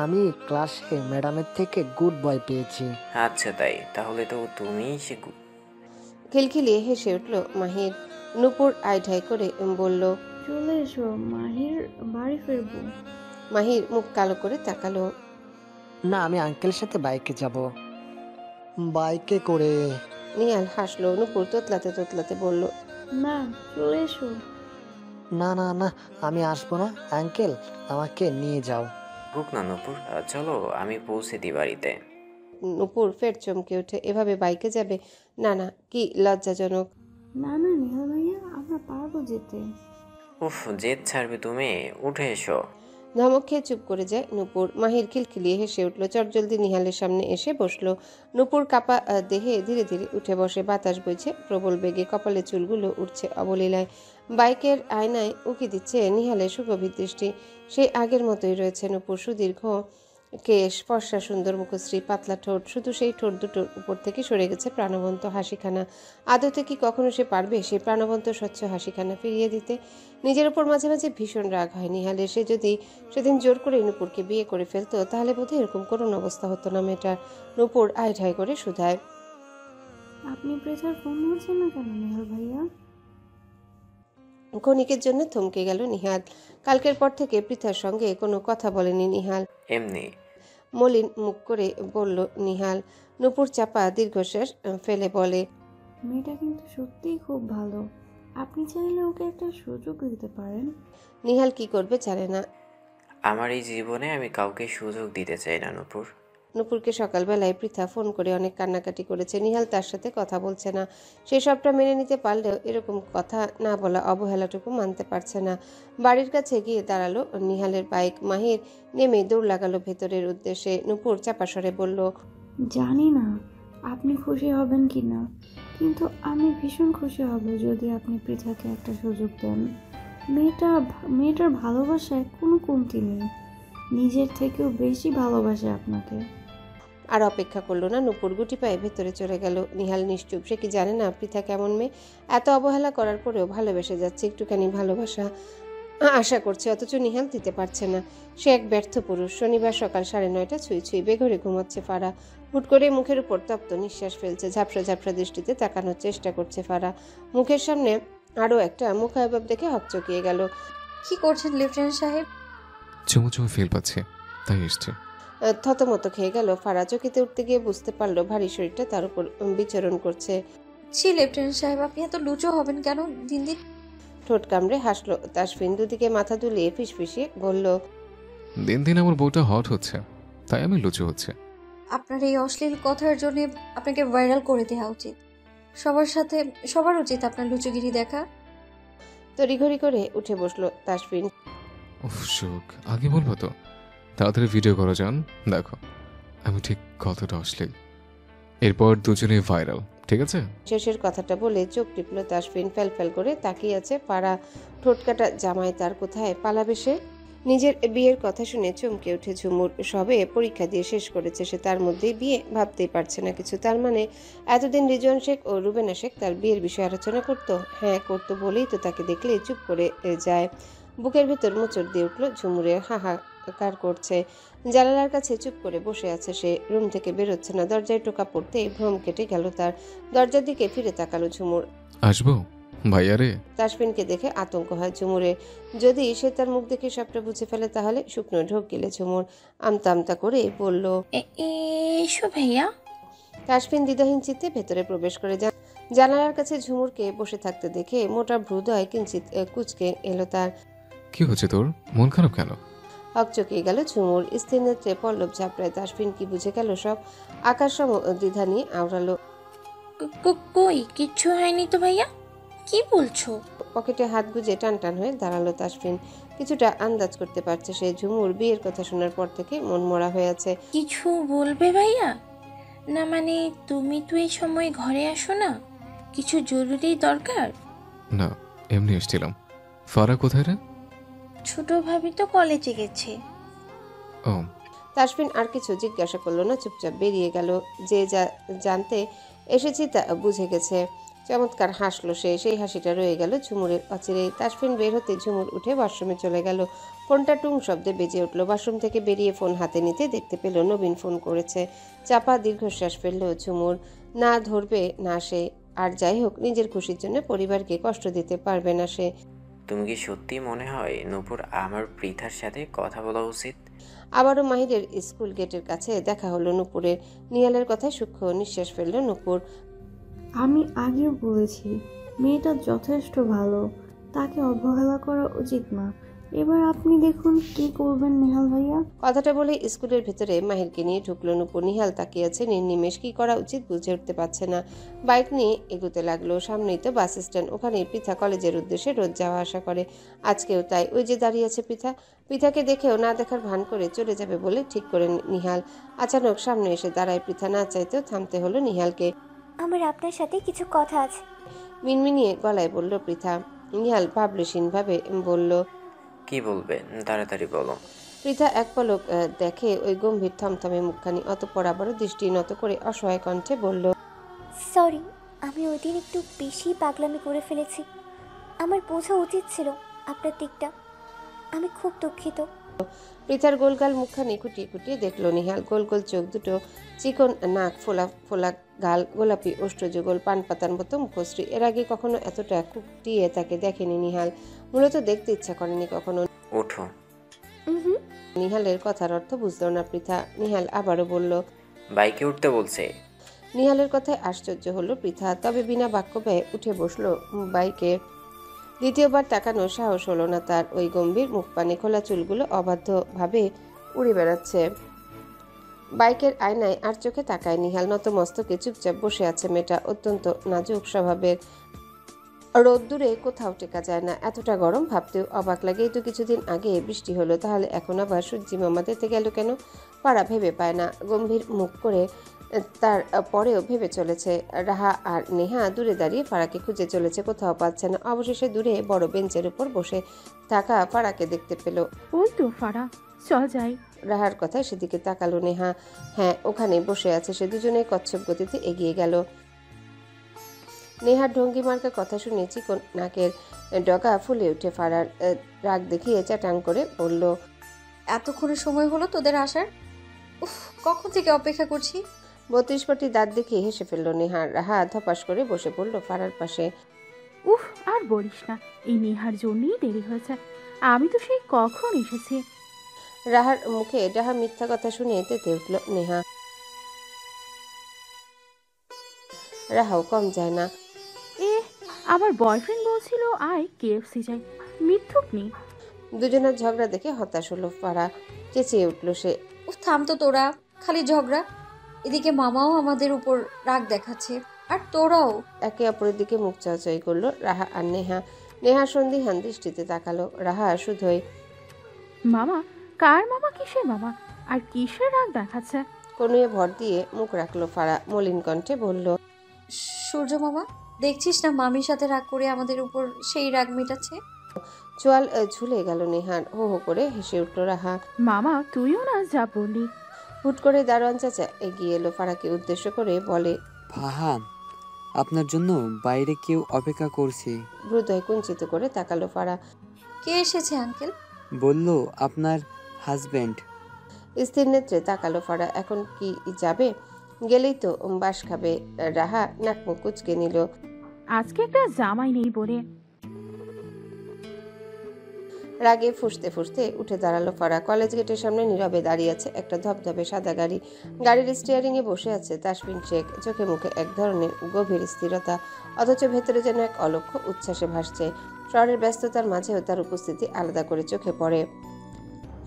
আমি ক্লাসে ম্যাডামের থেকে গুড বয় পেয়েছি। আচ্ছা তাই, তাহলে তো তুমিই সে। খিলখিলিয়ে হেসে উঠল মাহির। নূপুর আইঢাই করে বলল, চলে এসো, মাহির বাড়ি ফিরবো। মাহির মুখ কালো করে তাকালো। না, আমি আঙ্কেলের সাথে বাইকে যাব। বাইকে করে? নিহাল হাসলো। নূপুর তোতলাতে তোতলাতে বলল, না, চলে এসো। না না না, আমি আসবো না, আঙ্কেল আমাকে নিয়ে যাও। হোক না নূপুর, চলো আমি পৌঁছে দিই বাড়িতে। নূপুর ফের চমকে ওঠে। এভাবে বাইকে যাবে? না না, কি লজ্জাজনক। না না নিহাল ভাইয়া, আমরা পারবো যেতে। উফ, জেদ ছাড়বে তুমি, উঠে এসো। ধমক খেয়ে চুপ করে যায় নূপুর। মাহির খিলখিলিয়ে হেসে উঠল। চটজলদি নিহালের সামনে এসে বসলো। নূপুর কাপা দেহে ধীরে ধীরে উঠে বসে। বাতাস বইছে প্রবল বেগে, কপালে চুলগুলো উঠছে অবলীলায়। বাইকের আয়নায় উকি দিচ্ছে নিহালের সুগভীর দৃষ্টি। সেই আগের মতোই রয়েছে নূপুর। সুদীর্ঘ কেশ, ফর্সা সুন্দর মুখশ্রী, পাতলা ঠোঁট। শুধু সেই ঠোঁট দুটোর উপর থেকে সরে গেছে প্রাণবন্ত হাসিখানা। আদতে কি কখনো সে পারবে সেই প্রাণবন্ত স্বচ্ছ হাসিখানা ফিরিয়ে দিতে? নিজের উপর মাঝে মাঝে ভীষণ রাগ হয় নিহালের। সে যদি সেদিন জোর করে নূপুরকে বিয়ে করে ফেলতো, তাহলে বোধহয় এরকম করুণ অবস্থা হতো না মেয়েটার। নূপুর আইঢাই করে শুধায়, আপনি প্রেসার ফোন ধরছেন না কেন নিহাল ভাইয়া? ক্ষণিকের জন্য থমকে গেল নিহাল। কালকের পর থেকে পৃথার সঙ্গে কোনো কথা বলেনি নিহাল। এমনি মলিন মুখ করে বলল নিহাল। নূপুর চাপা দীর্ঘশ্বাস ফেলে বলে, মেয়েটা কিন্তু সত্যিই খুব ভালো, আপনি চাইলে ওকে একটা সুযোগ দিতে পারেন। নিহাল কি করবে জানে না। আমার এই জীবনে আমি কাউকে সুযোগ দিতে চাই না নূপুর। নূপুরকে সকালবেলায় পৃথা ফোন করে অনেক কান্নাকাটি করেছে। নিহাল তার সাথে কথা বলছে না। সে সবটা মেনে নিতে পারলেও এরকম কথা না বলা অবহেলাটুকু মানতে পারছে না। বাড়ির কাছে গিয়ে দাঁড়ালো নিহালের বাইক। মাহির নেমে দৌড় লাগালো ভেতরের উদ্দেশ্যে। নূপুর চাপাস্বরে বলল, জানি না আপনি খুশি হবেন কি না, কিন্তু আমি ভীষণ খুশি হব যদি আপনি পৃথাকে একটা সুযোগ দেন। মেয়েটার ভালোবাসায় কোনো কমতি নেই, নিজের থেকেও বেশি ভালোবাসে আপনাকে। আর অপেক্ষা করলো না, নূপুর গুটি পায়ে ভেতরে চলে গেল। নিহাল নিশ্চুপ। সে কি জানে না পৃথা কেমন মেয়ে? এত অবহেলা করার পরেও ভালোবেসে যাচ্ছে, একটুখানি ভালোবাসা আশা করছে, অথচ নিহাল দিতে পারছে না। সে এক ব্যর্থ পুরুষ। শনিবার সকাল 9:30 ছুঁই ছুঁই বেঘরে ঘুমাচ্ছে ফারা। হুট করে মুখের উপর তপ্ত নিঃশ্বাস ফেলছে। ঝাপসা ঝাপসা দৃষ্টিতে তাকানোর চেষ্টা করছে ফারা। মুখের সামনে আরও একটা মুখায়ভাব দেখে হকচকিয়ে গেল। কি করছেন লেফটেন্যান্ট সাহেব? চুমু চুমু ফিল পাচ্ছে, তাই এসছে। থতমত খেয়ে গেল ফারা। চকিতে উঠতে গিয়ে বুঝতে পারলো ভারী শরীরটা তার উপর বিচরণ করছে। ছি লেফটেন্যান্ট সাহেব, আপনি এত লুচো হবেন কেন দিন দিন? ঠোঁট কামড়ে হাসলো তাসফিন। দুদিকে মাথা দুলিয়ে ফিসফিসিয়ে বলল, দিন দিন আমার বউটা হট হচ্ছে, তাই আমি লুচু হচ্ছে। আপনার এই অশ্লীল কথার জন্য আপনাকে ভাইরাল করে দেওয়া উচিত। সবার উচিত আপনার লুচুগিরি দেখা। তড়িঘড়ি করে উঠে বসলো তাসফিন। উফ সুখ, আগে বলবো তো? তাড়াতাড়ি ভিডিও করা যান, দেখো আমি ঠিক কতটা অশ্লীল। এরপর দুজনে ভাইরাল, ঠিক আছে? শেষের কথাটা বলে চোখ টিপল তাসফিন। ফেল ফেল করে তাকিয়ে আছে ফারা। ঠোঁট কাটা জামাই তার, কোথায় পালাবে সে? নিজের বিয়ের কথা শুনে চমকে ওঠে ঝুমুর। সবে পরীক্ষা দিয়ে শেষ করেছে সে, তার মধ্যেই বিয়ে, ভাবতেই পারছে না কিছু। তার মানে এতদিন রিজওয়ান শেখ ও রুবেনা শেখ তার বিয়ের বিষয়ে আলোচনা করতো? হ্যাঁ করতো বলেই তো তাকে দেখলেই চুপ করে যায়। বুকের ভেতর মোচড় দিয়ে উঠল ঝুমুরের, হাহাকার করছে। জানালার কাছে চুপ করে বসে আছে সে, রুম থেকে বেরোচ্ছে না। দরজায় টোকা পড়তেই ভ্রম কেটে গেল তার। দরজার দিকে ফিরে তাকালো ঝুমুর। আসবো ভাইয়া রে? তাসফিনকে দেখে আতঙ্ক হয় ঝুমুরের। যদি সে তার মুখ দেখে সবটা বুঝে ফেলে তাহলে? শুকনো ঢোক গেলে ঝুমুর আমতা আমতা করে বলল, এসো ভাইয়া। তাসফিন দ্বিধাহীন চিত্তে ভেতরে প্রবেশ করে জানালার কাছে ঝুমুরকে বসে থাকতে দেখে মোটা ভ্রুদয় কিঞ্চিত কুচকে এলো তার। কি হচ্ছে তোর? মন খারাপ কেন? হকচকে গেল ঝুমুর। স্থির নেত্রে পল্লব ঝাপড়ায়। তাসফিন কি বুঝে গেল সব? আকাশ সম দ্বিধা নিয়ে আওড়ালো, কই কিচ্ছু হয়নি তো ভাইয়া, কি বলছো? পকেটে হাত গুজে টান টান হয়ে দাঁড়ালো তাসফিন। কিছুটা আন্দাজ করতে পারছে সে ঝুমুর বিয়ের কথা শোনার পর থেকে মন মরা হয়ে আছে। কিছু বলবে ভাইয়া? না মানে তুমি তো এই সময় ঘরে আসো না, কিছু জরুরি দরকার? না, এমনি এসেছিলাম। ফারা কোথায় রে? ছোট ভাবি তো কলেজে গেছে। ও। তাসফিন আর কিছু জিজ্ঞাসা করলো না, চুপচাপ বেরিয়ে গেল। যে যা জানতে এসেছি তা বুঝে গেছে। চমৎকার হাসলো সে, সেই হাসিটা রয়ে গেল ঝুমুরের অচিরেই। তাসফিন বের হতে ঝুমুর উঠে ওয়াশরুমে চলে গেল। ফোনটা টুং শব্দে বেজে উঠল। ওয়াশরুম থেকে বেরিয়ে ফোন হাতে নিতে দেখতে পেল নবীন ফোন করেছে। চাপা দীর্ঘশ্বাস ফেলল ঝুমুর। না ধরবে না সে, আর যাই হোক নিজের খুশির জন্য পরিবারকে কষ্ট দিতে পারবে না সে। তুমি কি সত্যি মনে হয় নূপুর আমার পৃথার সাথে কথা বলা উচিত? আবারও মাহিরের স্কুল গেটের কাছে দেখা হলো নূপুরের। নিহালের কথায় সূক্ষ্ম নিঃশ্বাস ফেলল নূপুর। আমি আগেও বলেছি মেয়েটা যথেষ্ট ভালো, তাকে অবহেলা করা উচিত না। এবার আপনি দেখুন কি করবেন নিহাল ভাইয়া। কথাটা বলে স্কুলের ভেতরে মাহিরকে নিয়ে ঢুকলো নূপুর। নিহাল তাকিয়ে আছে নির্নিমেষ, কি করা উচিত বুঝে উঠতে পারছে না। বাইক নিয়ে এগোতে লাগলো। সামনেই তো বাস স্ট্যান্ড, ওখানেই পৃথা কলেজের উদ্দেশ্যে রোজ যাওয়া আসা করে। আজকেও তাই। ওই যে দাঁড়িয়ে আছে পৃথা। পৃথাকে দেখেও না দেখার ভান করে চলে যাবে বলে ঠিক করে নিহাল। আচানক সামনে এসে দাঁড়ায় পৃথা। না চাইতেও থামতে হলো নিহালকে। আমার আপনার সাথে কিছু কথা আছে, মিনমিনিয়ে গলায় বলল পৃথা। নিহাল ভাবলেশীন ভাবে বলল, কি বলবে? তাড়াতাড়ি বলো। পৃথা এক পলক দেখে ওই গম্ভীর থমথমে মুখখানি, অতঃপর আবারও দৃষ্টি নত করে অসহায় কণ্ঠে বলল, সরি, আমি ওই দিন একটু বেশি পাগলামি করে ফেলেছি। আমার বোঝা উচিত ছিল আপনার দিকটা। আমি খুব দুঃখিত। পৃথার গোলগাল মুখখানি খুঁটিয়ে খুঁটিয়ে দেখলো নিহাল। গোল গোল চোখ দুটো, চিকন নাক, ফোলা ফোলা গাল, গোলাপি ওষ্ঠযুগল, পান পাতার মতো মুখশ্রী। এর আগে কখনো এতটা খুঁটিয়ে তাকে দেখেনি নিহাল। মূলত দেখতে ইচ্ছা করেনি কখনো। ওঠো। নিহালের কথার অর্থ বুঝলো না পৃথা। নিহাল আবারও বলল, বাইকে উঠতে বলছে। নিহালের কথায় আশ্চর্য হলো পৃথা, তবে বিনা বাক্য ব্যয়ে উঠে বসলো বাইকে। দ্বিতীয়বার তাকানোর সাহস হলো না তার। ওই গম্ভীর মুখপানে খোলা চুলগুলো অবাধ্যভাবে উড়ে বেড়াচ্ছে। বাইকের আয়নায় আর চোখে তাকায় নিহাল। নত মস্তকে চুপচাপ বসে আছে মেয়েটা, অত্যন্ত নাজুক স্বভাবের। রোদ্দুরে কোথাও টেকা যায় না, এতটা গরম ভাবতেও অবাক লাগে। এই তো কিছুদিন আগে বৃষ্টি হলো, তাহলে এখন আবার সূর্যি মামা দিতে গেল কেন? পাড়া ভেবে পায় না। গম্ভীর মুখ করে তার পরেও ভেবে চলেছে। রাহা আর নেহা দূরে দাঁড়িয়ে ফারাকে খুঁজে চলেছে, কোথাও পাচ্ছে না। অবশেষে দূরে বড় বেঞ্চের উপর বসে থাকা ফারাকে দেখতে পেল। ওই তো ফারা, চল যাই। রাহার কথায় সেদিকে তাকালো নেহা। হ্যাঁ, ওখানে বসে আছে সে। দুজনেই কচ্ছপ গতিতে এগিয়ে গেল। নেহার ঢঙ্গি মার্কা কথা শুনে চিকন নাকের ডগা ফুলে উঠে ফারার। রাগ দেখিয়ে চাটাং করে বলল, এতক্ষণের সময় হলো তোদের আসার? উফ, কখন থেকে অপেক্ষা করছি। 32 পাটি দাঁত দেখিয়ে হেসে ফেলল নেহা। রাহা ধপাস করে বসে পড়ল ফারার পাশে। উফ, আর বলিস না, এই নেহার জন্যই দেরি হয়েছে। আমি তো সেই কখন এসেছি। রাহার মুখে ডাহা মিথ্যা কথা শুনে তেতে উঠল নেহা। রাহাও কম যায় না। আমার বয়ফ্রেন্ড বলছিল আয় কেএফসি যাই, মিথ্যুক নেই। দুজনের ঝগড়া দেখে হতাশ হলো ফারা। চেঁচিয়ে উঠল সে, উফ, থাম তো তোরা, খালি ঝগড়া। এদিকে মামাও আমাদের উপর রাগ দেখাচ্ছে, আর তোরাও। একে অপরের দিকে মুখ চাওয়াচাই করলো রাহা আর নেহা। নেহা সন্দিহান দৃষ্টিতে তাকালো। রাহা শুধুই, মামা? কার মামা? কিসের মামা? আর কিসের রাগ দেখাচ্ছে? কনুয়ে ভর দিয়ে মুখ রাখলো ফারা। মলিন কণ্ঠে বলল, সূর্য মামা, দেখছিস না মামির সাথে রাগ করে আমাদের উপর সেই রাগ মেটাচ্ছে। চোয়াল ঝুলে গেল নেহার। হো হো করে হেসে উঠল রাহা। মামা তুইও না যা বললি। হুট করে দারোয়ান চাচা এগিয়ে এলো ফারাকে উদ্দেশ্য করে বলে, ফাহাম, আপনার জন্য বাইরে কেউ অপেক্ষা করছে। হৃদয় কুঞ্চিত করে তাকালো ফারা। কে এসেছে আঙ্কেল? বলল আপনার হাজবেন্ড। স্থির নেত্রে তাকালো ফারা। এখন কি যাবে? গেলেই তো বাস খাবে। রাহা নাক মুখ কুচকে নিল। আজকে একটা জামাই নেই বলে। রাগে ফুঁসতে ফুঁসতে উঠে দাঁড়ালো ফারা। কলেজ গেটের সামনে নীরবে দাঁড়িয়ে আছে একটা ধবধবে সাদা গাড়ি। গাড়ির স্টিয়ারিং এ বসে আছে তাসফিন শেখ। চোখে মুখে এক ধরনের গভীর স্থিরতা, অথচ ভেতরে যেন এক অলক্ষ্য উচ্ছ্বাসে ভাসছে। শহরের ব্যস্ততার মাঝেও তার উপস্থিতি আলাদা করে চোখে পড়ে।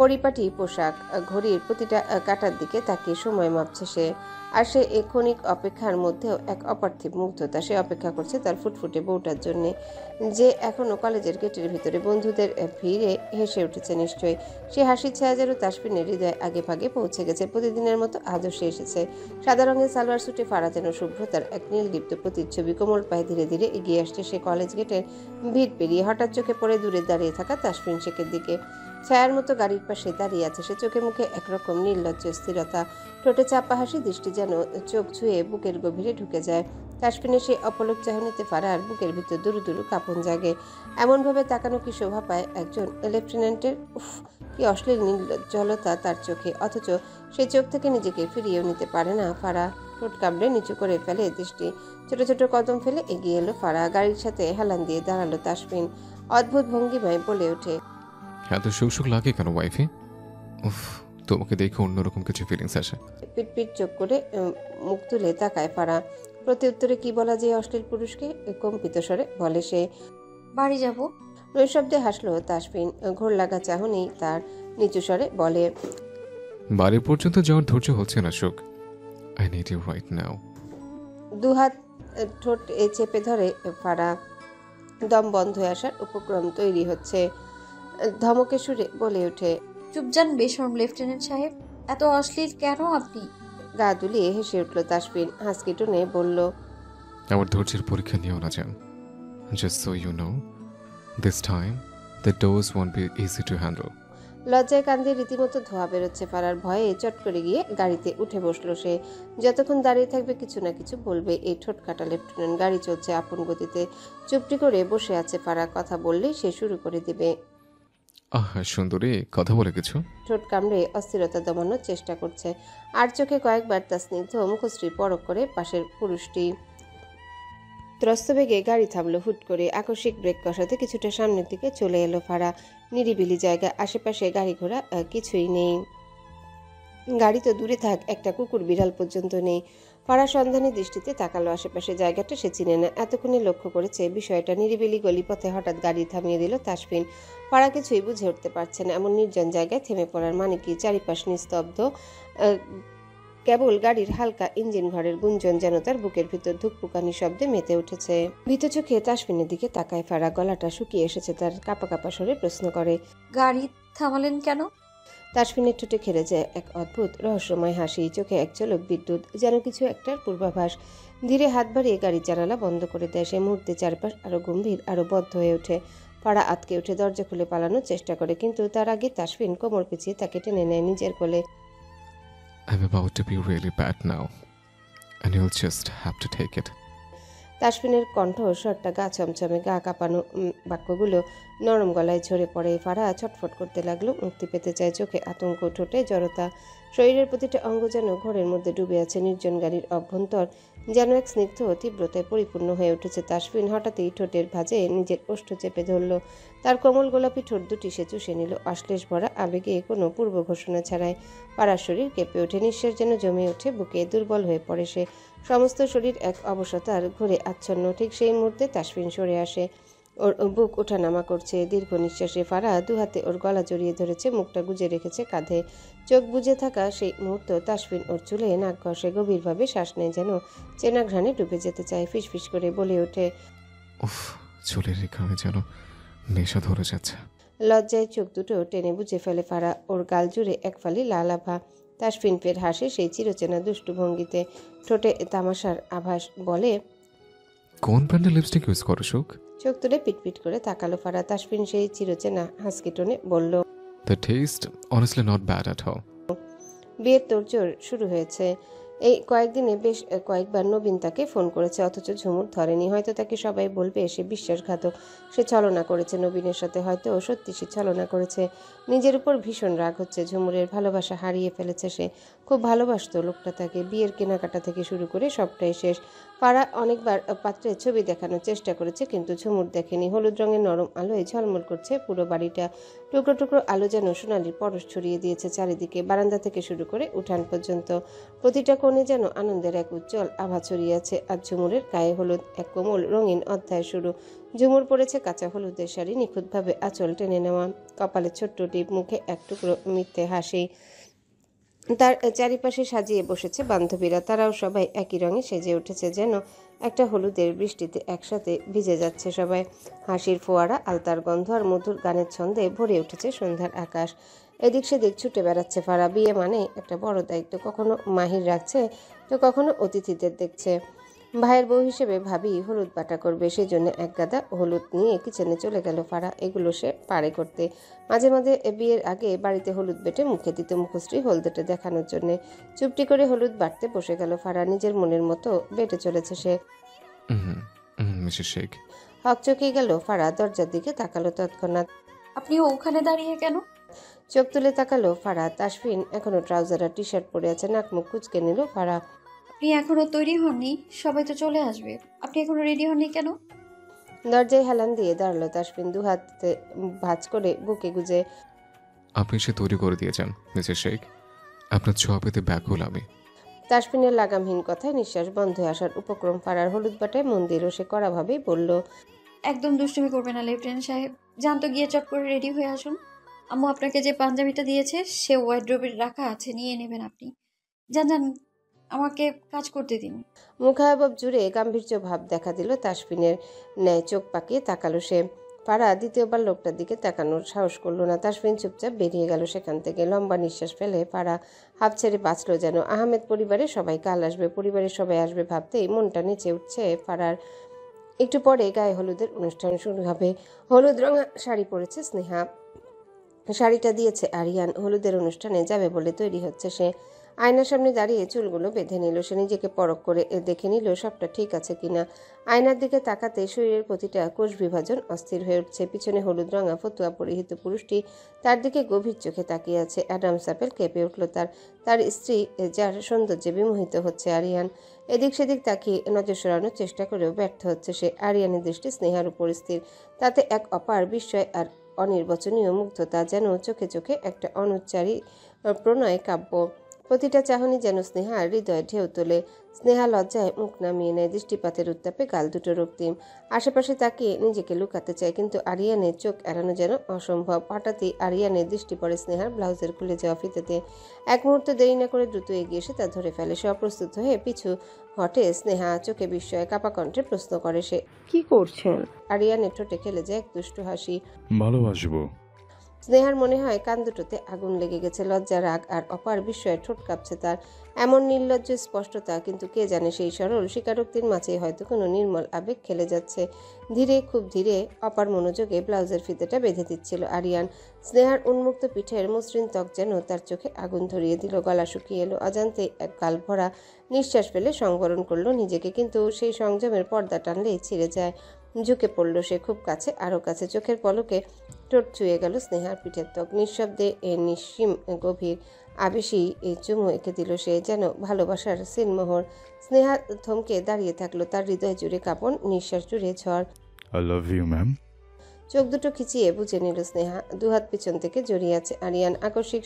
পরিপাটি পোশাক, ঘড়ির প্রতিটা কাটার দিকে তাকিয়ে সময় মাপছে সে। আর সে ক্ষণিক অপেক্ষার মধ্যেও এক অপার্থিব মুগ্ধতা। সে অপেক্ষা করছে তার ফুটফুটে বউটার জন্যে, যে এখনো কলেজের গেটের ভিতরে বন্ধুদের ভিড়ে হেসে উঠেছে নিশ্চয়ই। সে হাসির ছায়া যেন তাসফিনের হৃদয় আগে ভাগে পৌঁছে গেছে। প্রতিদিনের মতো আজও সে এসেছে। সাদা রঙের সালোয়ার স্যুটে ফারা যেন শুভ্রতার এক নীলদীপ্ত প্রতিচ্ছবি। কোমল পায়ে ধীরে ধীরে এগিয়ে আসছে সে কলেজ গেটের ভিড় পেরিয়ে। হঠাৎ চোখে পড়ে দূরে দাঁড়িয়ে থাকা তাসফিন শেখের দিকে। ছায়ার মতো গাড়ির পাশে দাঁড়িয়ে আছে সে। চোখে মুখে একরকম নির্লজ্জ স্থিরতা, ঠোঁটে চাপা হাসি, দৃষ্টি যেন চোখ ছুঁয়ে বুকের গভীরে ঢুকে যায়। তাসফিনের সেই অপলক চাহনিতে ফারার বুকের ভিতর দুরু দুরু কাঁপন জাগে। এমনভাবে তাকানো কি শোভা পায় একজন লেফটেন্যান্টের? উফ, কি অশ্লীল নির্লজ্জলতা তার চোখে! অথচ সেই চোখ থেকে নিজেকে ফিরিয়েও নিতে পারে না ফারা। ঠোঁট কামড়ে নিচু করে ফেলে দৃষ্টি। ছোট ছোট কদম ফেলে এগিয়ে এলো ফারা। গাড়ির সাথে হেলান দিয়ে দাঁড়ালো তাসফিন। অদ্ভুত ভঙ্গিমায় বলে ওঠে, এত সুখ লাগে কেন ওয়াইফি? উফ, তোমাকে দেখে অন্যরকম কিছু ফিলিংস আসে। পিটপিট চোখ করে মুখ তুলে তাকায় ফারা। প্রতি উত্তরে কি বলা যায় অশ্লীল পুরুষকে? কম্পিত স্বরে বলে সে, বাড়ি যাব। নৈশব্দে হাসলো তাসফিন। ঘোর লাগা চাহনি তার। নিচু স্বরে বলে, বাড়ি পর্যন্ত যাওয়ার ধৈর্য হচ্ছে না সুখ। I need you right now. দুহাত ঠোঁট চেপে ধরে ফারা। দম বন্ধ হয়ে আসার উপক্রম তৈরি হচ্ছে। ধমকে সুরে বলে ওঠে, চুপ যান বেশরম লেফটেন্যান্ট সাহেব। এত অশ্লীল কেন আপনি? গা দুলিয়ে হেসে উঠল তাসফিন। হাসকি টুনে বলল, আমার ধৈর্যের পরীক্ষা নিও না জান। Just so you know, this time the dose won't be easy to handle. লজ্জায় কান্দে রীতিমতো ধোয়া বেরোচ্ছে ফারার। ভয়ে চট করে গিয়ে গাড়িতে উঠে বসলো সে। যতক্ষণ দাঁড়িয়ে থাকবে কিছু না কিছু বলবে এই ঠোঁট কাটা লেফটেন্যান্ট। গাড়ি চলছে আপন গতিতে। চুপটি করে বসে আছে ফারা। কথা বললেই সে শুরু করে দিবে। সুন্দরী, কথা বলে কিছু? ঠোঁট কামড়ে অস্থিরতা দমানোর চেষ্টা করছে। আর চোখে কয়েকবার তার স্নিগ্ধ মুখশ্রী পরখ করে পাশের পুরুষটি। ত্রস্তবেগে গাড়ি থামলো হুট করে। আকস্মিক ব্রেক কষাতে কিছুটা সামনের দিকে চলে এলো ফারা। নিরিবিলি জায়গা, আশেপাশে গাড়ি ঘোড়া কিছুই নেই। গাড়ি তো দূরে থাক, একটা কুকুর বিড়াল পর্যন্ত নেই। ফারা সন্ধানী দৃষ্টিতে তাকালো আশেপাশে। জায়গাটা সে চিনে না। এতক্ষণে লক্ষ্য করেছে বিষয়টা। নিরিবিলি গলিপথে হঠাৎ গাড়ি থামিয়ে দিল তাসফিন। ফারা কিছুই বুঝে উঠতে পারছে না। এমন নির্জন জায়গায় থেমে পড়ার মানে কি? চারিপাশ নিস্তব্ধ। কেবল গাড়ির হালকা ইঞ্জিন ঘরের গুঞ্জন যেন তার বুকের ভিতর ধুকপুকানি শব্দে মেতে উঠেছে। ভীত চোখে তাসফিনের দিকে তাকায় ফারা। গলাটা শুকিয়ে এসেছে তার। কাঁপা কাঁপা স্বরে প্রশ্ন করে, গাড়ি থামালেন কেন? তাসফিনের ঠোঁটে খেলে যায় এক অদ্ভুত রহস্যময় হাসি। চোখে এক ঝলক বিদ্যুৎ, যেন কিছু একটার পূর্বাভাস। ধীরে হাত বাড়িয়ে গাড়ির জানালা বন্ধ করে দেয়। সে মুহূর্তে চারপাশ আরো গম্ভীর, আরো বদ্ধ হয়ে ওঠে। ফারা আতকে উঠে দরজা খুলে পালানোর চেষ্টা করে, কিন্তু তার আগে তাসফিন কোমর পিছিয়ে তাকে টেনে নেয় নিজের কোলে। I'm about to be really bad now, and you'll just have to take it. তাসফিনের কণ্ঠ স্বরটা গা ছমছমে, গা কাঁপানো। বাক্যগুলো নরম গলায় ঝরে পড়ে। ফারা ছটফট করতে লাগলো, মুক্তি পেতে চায়। চোখে আতঙ্ক, ঠোঁটে জড়তা। শরীরের প্রতিটা অঙ্গ যেন ঘোরের মধ্যে ডুবে আছে। নির্জন গাড়ির অভ্যন্তর যেন এক স্নিগ্ধ তীব্রতায় পরিপূর্ণ হয়ে উঠেছে। তাসফিন হঠাৎই ঠোঁটের ভাঁজে নিজের ওষ্ঠ চেপে ধরল। তার কোমল গোলাপি ঠোঁট দুটি সে চুষে নিল, অশ্লেষ ভরা আবেগে, কোনো পূর্ব ঘোষণা ছাড়াই। পাড়ার শরীর কেঁপে ওঠে, নিঃশ্বাস যেন জমে ওঠে বুকে। দুর্বল হয়ে পড়ে সে। সমস্ত শরীর এক অবসতার ঘোরে আচ্ছন্ন। ঠিক সেই মুহূর্তে তাসফিন সরে আসে। ওর বুক ওঠানামা করছে দীর্ঘ নিঃশ্বাসে। ফারা দুহাতে ওর গলা জড়িয়ে ধরেছে, মুখটা গুজে রেখেছে কাঁধে। চোখ বুজে থাকা সেই মুহূর্ত তাসফিন ওর চুলে নাক ঘষে, গভীরভাবে শ্বাস নেয়, যেন চেনা ঘ্রাণে ডুবে যেতে চায়। ফিসফিস করে বলে ওঠে, উফ, চুলের এখানে যেন নেশা ধরে যাচ্ছে। লজ্জায় চোখ দুটো টেনে বুঝে ফেলে ফারা। ওর গাল জুড়ে এক ফালি লাল আভা। তাসফিন ফের হাসে সেই চিরচেনা দুষ্টু ভঙ্গিতে। ঠোঁটে তামাশার আভাস। বলে, কোন ব্র্যান্ডের লিপস্টিক ইউজ করো সুখ? চোখ তুলে পিটপিট করে তাকালো ফারা। তাসফিন সেই চিরচেনা হাসকি টোনে বলল, the test honestly not bad at all. বিয়ের তোড়জোড় শুরু হয়েছে। এই কয়েকদিনে বেশ কয়েকবার নবীন তাকে ফোন করেছে, অথচ ঝুমুর ধরেনি। হয়তো তাকে সবাই বলবে সে বিশ্বাসঘাতক, সে ছলনা করেছে নবীনের সাথে। হয়তো সত্যি সে ছলনা করেছে। নিজের উপর ভীষণ রাগ হচ্ছে ঝুমুরের। ভালোবাসা হারিয়ে ফেলেছে সে। খুব ভালোবাসতো লোকটা তাকে। বিয়ের কেনাকাটা থেকে শুরু করে সবটাই শেষ। ফারা অনেকবার পাত্রের ছবি দেখানোর চেষ্টা করেছে, কিন্তু ঝুমুর দেখেনি। হলুদ রঙের নরম আলোয় ঝলমল করছে পুরো বাড়িটা। টুকরো টুকরো আলো যেন সোনালির পরশ ছড়িয়ে দিয়েছে চারিদিকে, বারান্দা থেকে শুরু করে উঠান পর্যন্ত। প্রতিটা কোণে যেন আনন্দের এক উজ্জ্বল আভা ছড়িয়ে আছে। আর ঝুমুরের গায়ে হলুদ এক কোমল রঙিন অধ্যায় শুরু। ঝুমুর পরেছে কাঁচা হলুদের শাড়ি, নিখুঁতভাবে আঁচল টেনে নেওয়া, কপালে ছোট্ট টিপ, মুখে এক টুকরো মিথ্যে হাসি। তার চারিপাশে সাজিয়ে বসেছে বান্ধবীরা। তারাও সবাই একই রঙে সেজে উঠেছে, যেন একটা হলুদের বৃষ্টিতে একসাথে ভিজে যাচ্ছে সবাই। হাসির ফোয়ারা, আলতার গন্ধ আর মধুর গানের ছন্দে ভরে উঠেছে সন্ধ্যার আকাশ। এদিক সেদিক ছুটে বেড়াচ্ছে ফারা। বিয়ে মানে একটা বড় দায়িত্ব। কখনো মাহির রাখছে, তো কখনো অতিথিদের দেখছে। ভাইয়ের বউ হিসেবে ভাবি হলুদ বাটা করবে, সেই জন্য এক গাদা হলুদ নিয়ে কিচেনে চলে গেল ফারা। এগুলো সে পারে করতে। মাঝে মাঝে বিয়ের আগে বাড়িতে হলুদ বেটে মুখে দিত মুখশ্রী হলদেটে দেখানোর জন্য। চুপটি করে হলুদ বাটতে বসে গেল ফারা। নিজের মনের মতো বেটে চলেছে সে। মিসেস শেখ। হকচকিয়ে গেল ফারা। দরজার দিকে তাকালো তৎক্ষণাৎ। আপনি ওখানে দাঁড়িয়ে কেন? চোখ তুলে তাকালো ফারা। তাসফিন এখনো ট্রাউজার আর টি শার্ট পরে আছে। নাক মুখ কুচকে নিল ফারা। আপনি এখনো তৈরি হননি? সবাই তো চলে আসবে, আপনি এখনো রেডি হননি কেন? দরজায় হেলান দিয়ে দাঁড়ালো তাসফিন, দু হাতে ভাঁজ করে বুকে গুজে। আপনি সে তৈরি করে দিয়েছেন মিসেস শেখ। আপনার ছোঁয়া পেতে ব্যাকুল আমি। তাসফিনের লাগামহীন কথায় নিঃশ্বাস বন্ধ হয়ে আসার উপক্রম। ফারার হলুদ বাটায় মন দিল সে। কড়াভাবেই বলল, একদম দুষ্টুমি করবে না লেফটেন্যান্ট সাহেব। যান তো, গিয়ে চট করে রেডি হয়ে আসুন। আম্মু আপনাকে যে পাঞ্জাবিটা দিয়েছে সে ওয়ার্ড্রোবে রাখা আছে, নিয়ে নেবেন আপনি। যান যান, আমাকে কাজ করতে দিন। মুখাবব জুড়ে গাম্ভীর্য ভাব দেখা দিল তাসফিনের। ন্যায় চোখ পাকিয়ে তাকালো সে। ফারা দ্বিতীয়বার লোকটার দিকে তাকানোর সাহস করলো না। তাসফিন চুপচাপ বেরিয়ে গেল সেখান থেকে। লম্বা নিঃশ্বাস ফেলে ফারা হাফ ছেড়ে বাঁচল যেন। আহমেদ পরিবারের সবাই কাল আসবে, পরিবারের সবাই আসবে ভাবতেই মনটা নেচে উঠছে ফারার। একটু পরে গায়ে হলুদের অনুষ্ঠান শুরু হবে। হলুদ রঙা শাড়ি পরেছে স্নেহা, শাড়িটা দিয়েছে আরিয়ান। হলুদের অনুষ্ঠানে যাবে বলে তৈরি হচ্ছে সে। আয়নার সামনে দাঁড়িয়ে চুলগুলো বেঁধে নিল সে। নিজেকে পরখ করে দেখে নিল সবটা ঠিক আছে কিনা। আয়নার দিকে তাকাতে শরীরের প্রতিটা কোষ বিভাজন অস্থির হয়ে উঠছে। পিছনে হলুদ রঙা ফতুয়া পরিহিত পুরুষটি তার দিকে গভীর চোখে তাকিয়ে আছে। অ্যাডাম স্যাপেল কেঁপে উঠল তার স্ত্রী, যার সৌন্দর্যে বিমোহিত হচ্ছে আরিয়ান। এদিক সেদিক তাকিয়ে নজর সরানোর চেষ্টা করেও ব্যর্থ হচ্ছে সে। আরিয়ানের দৃষ্টি স্নেহার উপর স্থির। তাতে এক অপার বিস্ময় আর অনির্বচনীয় মুগ্ধতা, যেন চোখে চোখে একটা অনুচ্চারী প্রণয় কাব্য। প্রতিটা চাহনি যেন স্নেহার হৃদয়ে ঢেউ তোলে। স্নেহা লজ্জায় মুখ নামিয়ে নেয়, দৃষ্টিপাতের উত্তাপে গাল দুটো রক্তিম। আশেপাশে তাকিয়ে নিজেকে লুকাতে চায়, কিন্তু আরিয়ানের চোখ এড়ানো যেন অসম্ভব। হঠাৎই আরিয়ানের দৃষ্টি পড়ে স্নেহার ব্লাউজের খুলে যাওয়া ফিতেতে। এক মুহূর্ত দেরি না করে দ্রুত এগিয়ে এসে তা ধরে ফেলে সে। অপ্রস্তুত হয়ে পিছু হটে স্নেহা। চোখে বিস্ময়ে কাপা কণ্ঠে প্রশ্ন করে সে, কি করছেন? আরিয়ানের ঠোঁটে খেলে যায় এক দুষ্টু হাসি। ভালোবাসবো। স্নেহার মনে হয় কান দুটোতে আগুন লেগে গেছে। লজ্জা, রাগ আর অপার বিস্ময়ে ঠোঁট কাঁপছে তার। এমন নির্লজ্জ স্পষ্টতা, কিন্তু কে জানে সেই সরল স্বীকারোক্তির মাঝে হয়তো কোনো নির্মল আবেগ খেলে যাচ্ছে। ধীরে, খুব ধীরে, অপার মনোযোগে ব্লাউজের ফিতেটা বেঁধে দিচ্ছিল আরিয়ান। স্নেহার উন্মুক্ত পিঠের মসৃণ ত্বক যেন তার চোখে আগুন ধরিয়ে দিল। গলা শুকিয়ে এলো। অজান্তে এক গাল ভরা নিঃশ্বাস ফেলে সংবরণ করলো নিজেকে, কিন্তু সেই সংযমের পর্দা টানলেই ছিঁড়ে যায়। ঝুঁকে পড়ল সে খুব কাছে, আরও কাছে। চোখের পলকে ঠোঁট ছুঁয়ে গেল স্নেহার পিঠের ত্বক। নিঃশব্দে নিঃসীম গভীর আবেশী চুমু এঁকে দিল সে, যেন ভালোবাসার সিলমোহর। স্নেহা থমকে দাঁড়িয়ে থাকলো। তার হৃদয় জুড়ে কাঁপন, নিঃশ্বাস জুড়ে ঝড়। I love you ma'am. চোখ দুটো খিচিয়ে বুঝে নিল স্নেহা। দুহাত পিছন থেকে জড়িয়ে আছে আরিয়ান। আকস্মিক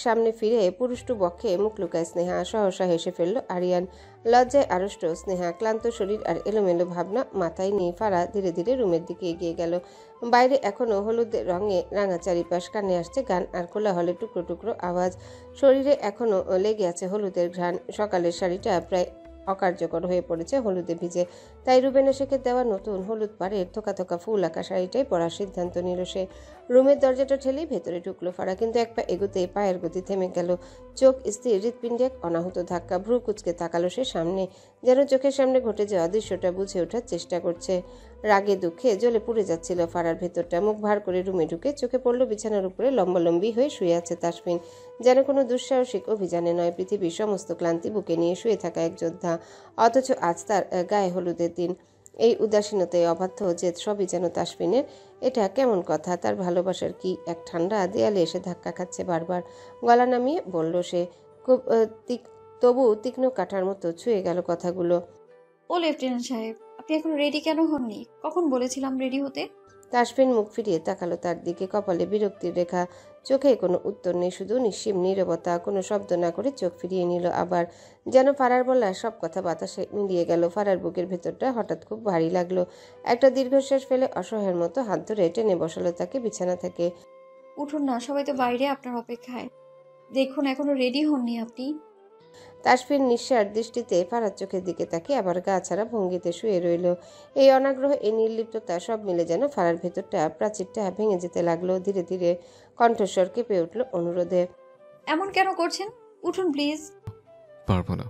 সামনে ফিরে পুরুষ্টু বক্ষে মুখ লুকায় স্নেহা। সহসা হেসে ফেলল আরিয়ান। লজ্জায় আড়ষ্ট স্নেহা। ক্লান্ত শরীর আর এলোমেলো ভাবনা মাথায় নিয়ে ফারা ধীরে ধীরে রুমের দিকে এগিয়ে গেল। বাইরে এখনো হলুদ রঙে রাঙা চারিপাশ। কানে আসছে গান আর কোলাহলে টুকরো টুকরো আওয়াজ। শরীরে এখনো লেগে আছে হলুদের ঘ্রাণ। সকালের শাড়িটা প্রায় অকার্যকর হয়ে পড়েছে হলুদে ভিজে। তাই রুবেন এসেকে দেওয়া নতুন হলুদ পাড়ের থোকা থোকা ফুল আঁকা শাড়িটাই পরার সিদ্ধান্ত নিল সে। রুমের দরজাটা ঠেলেই ভেতরে ঢুকলো ফারা, কিন্তু এক পা এগোতেই পায়ের গতি থেমে গেল। চোখ স্থির, হৃৎপিণ্ডে এক অনাহুত ধাক্কা। ভ্রু কুচকে তাকালো সে সামনে, যেন চোখের সামনে ঘটে যাওয়া দৃশ্যটা বুঝে ওঠার চেষ্টা করছে। রাগে দুঃখে জ্বলে পুড়ে যাচ্ছিল ফারার ভেতরটা। মুখ ভার করে রুমে ঢুকে চোখে পড়ল বিছানার উপরে লম্বালম্বি হয়ে শুয়ে আছে তাসফিন। যেন কোনো দুঃসাহসিক অভিযানে নয়, পৃথিবীর সমস্ত ক্লান্তি বুকে নিয়ে শুয়ে থাকা এক যোদ্ধা। অথচ আজ তার গায়ে হলুদের দিন। এই উদাসীনতায় অবাধ্য জেদ সবই যেন তাসফিনের। এটা কেমন কথা? তার ভালোবাসার কি এক ঠান্ডা দেয়ালে এসে ধাক্কা খাচ্ছে বারবার। গলা নামিয়ে বলল সে, খুব তবু তীক্ষ্ণ কাঁটার মতো ছুঁয়ে গেল কথাগুলো। ও লেফটেন্যান্ট সাহেব, আপনি এখন রেডি কেন হননি? কখন বলেছিলাম রেডি হতে? তাসফিন মুখ ফিরিয়ে তাকালো তার দিকে, কপালে বিরক্তির রেখা, চোখে কোনো উত্তর নেই, শুধু নিঃসীম নীরবতা। কোনো শব্দ না করে চোখ ফিরিয়ে নিল আবার, যেন ফারার বলা সব কথা বাতাসে মিলিয়ে গেল। ফারার বুকের ভেতরটা হঠাৎ খুব ভারী লাগলো। একটা দীর্ঘশ্বাস ফেলে অসহায়ের মতো হাত ধরে টেনে বসালো তাকে বিছানা থেকে। উঠুন না, সবাই তো বাইরে আপনার অপেক্ষায়। দেখুন এখনো রেডি হননি আপনি। তাসফিন নিঃস্বার দৃষ্টিতে ফারার চোখের দিকে তাকিয়ে আবার গা ছাড়া ভঙ্গিতে শুয়ে রইল। এই অনাগ্রহ, এই নির্লিপ্ততা সব মিলে যেন ফারার ভেতরটা প্রাচীরটা ভেঙে যেতে লাগলো। ধীরে ধীরে কণ্ঠস্বর কেঁপে উঠল অনুরোধে। এমন কেন করছেন? উঠুন প্লিজ। পারবো না।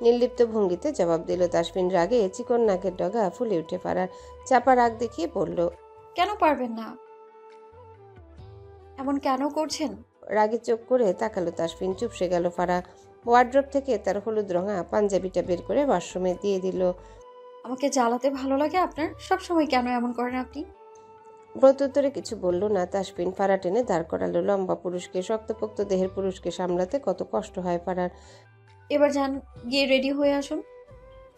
নির্লিপ্ত ভঙ্গিতে জবাব দিল তাসফিন। রাগে চিকন নাকের ডগা ফুলে উঠে ফারার। চাপা রাগ দেখিয়ে বলল, কেন পারবেন না? এমন কেন করছেন? রাগে চোখ করে তাকালো তাসফিন। চুপসে গেল ফারা। ওয়ার্ড্রপ থেকে তার হলুদ রঙা পাঞ্জাবিটা বের করে ওয়াশরুমে দিয়ে দিল। আমাকে জ্বালাতে ভালো লাগে আপনার? সব সময় কেন এমন করেন আপনি? প্রত্যুত্তরে কিছু বলল না তাসফিন। ফারা টেনে দাঁড় করালো। লম্বা পুরুষকে, শক্তপোক্ত দেহের পুরুষকে সামলাতে কত কষ্ট হয় ফারার। এবার যান, গিয়ে রেডি হয়ে আসুন।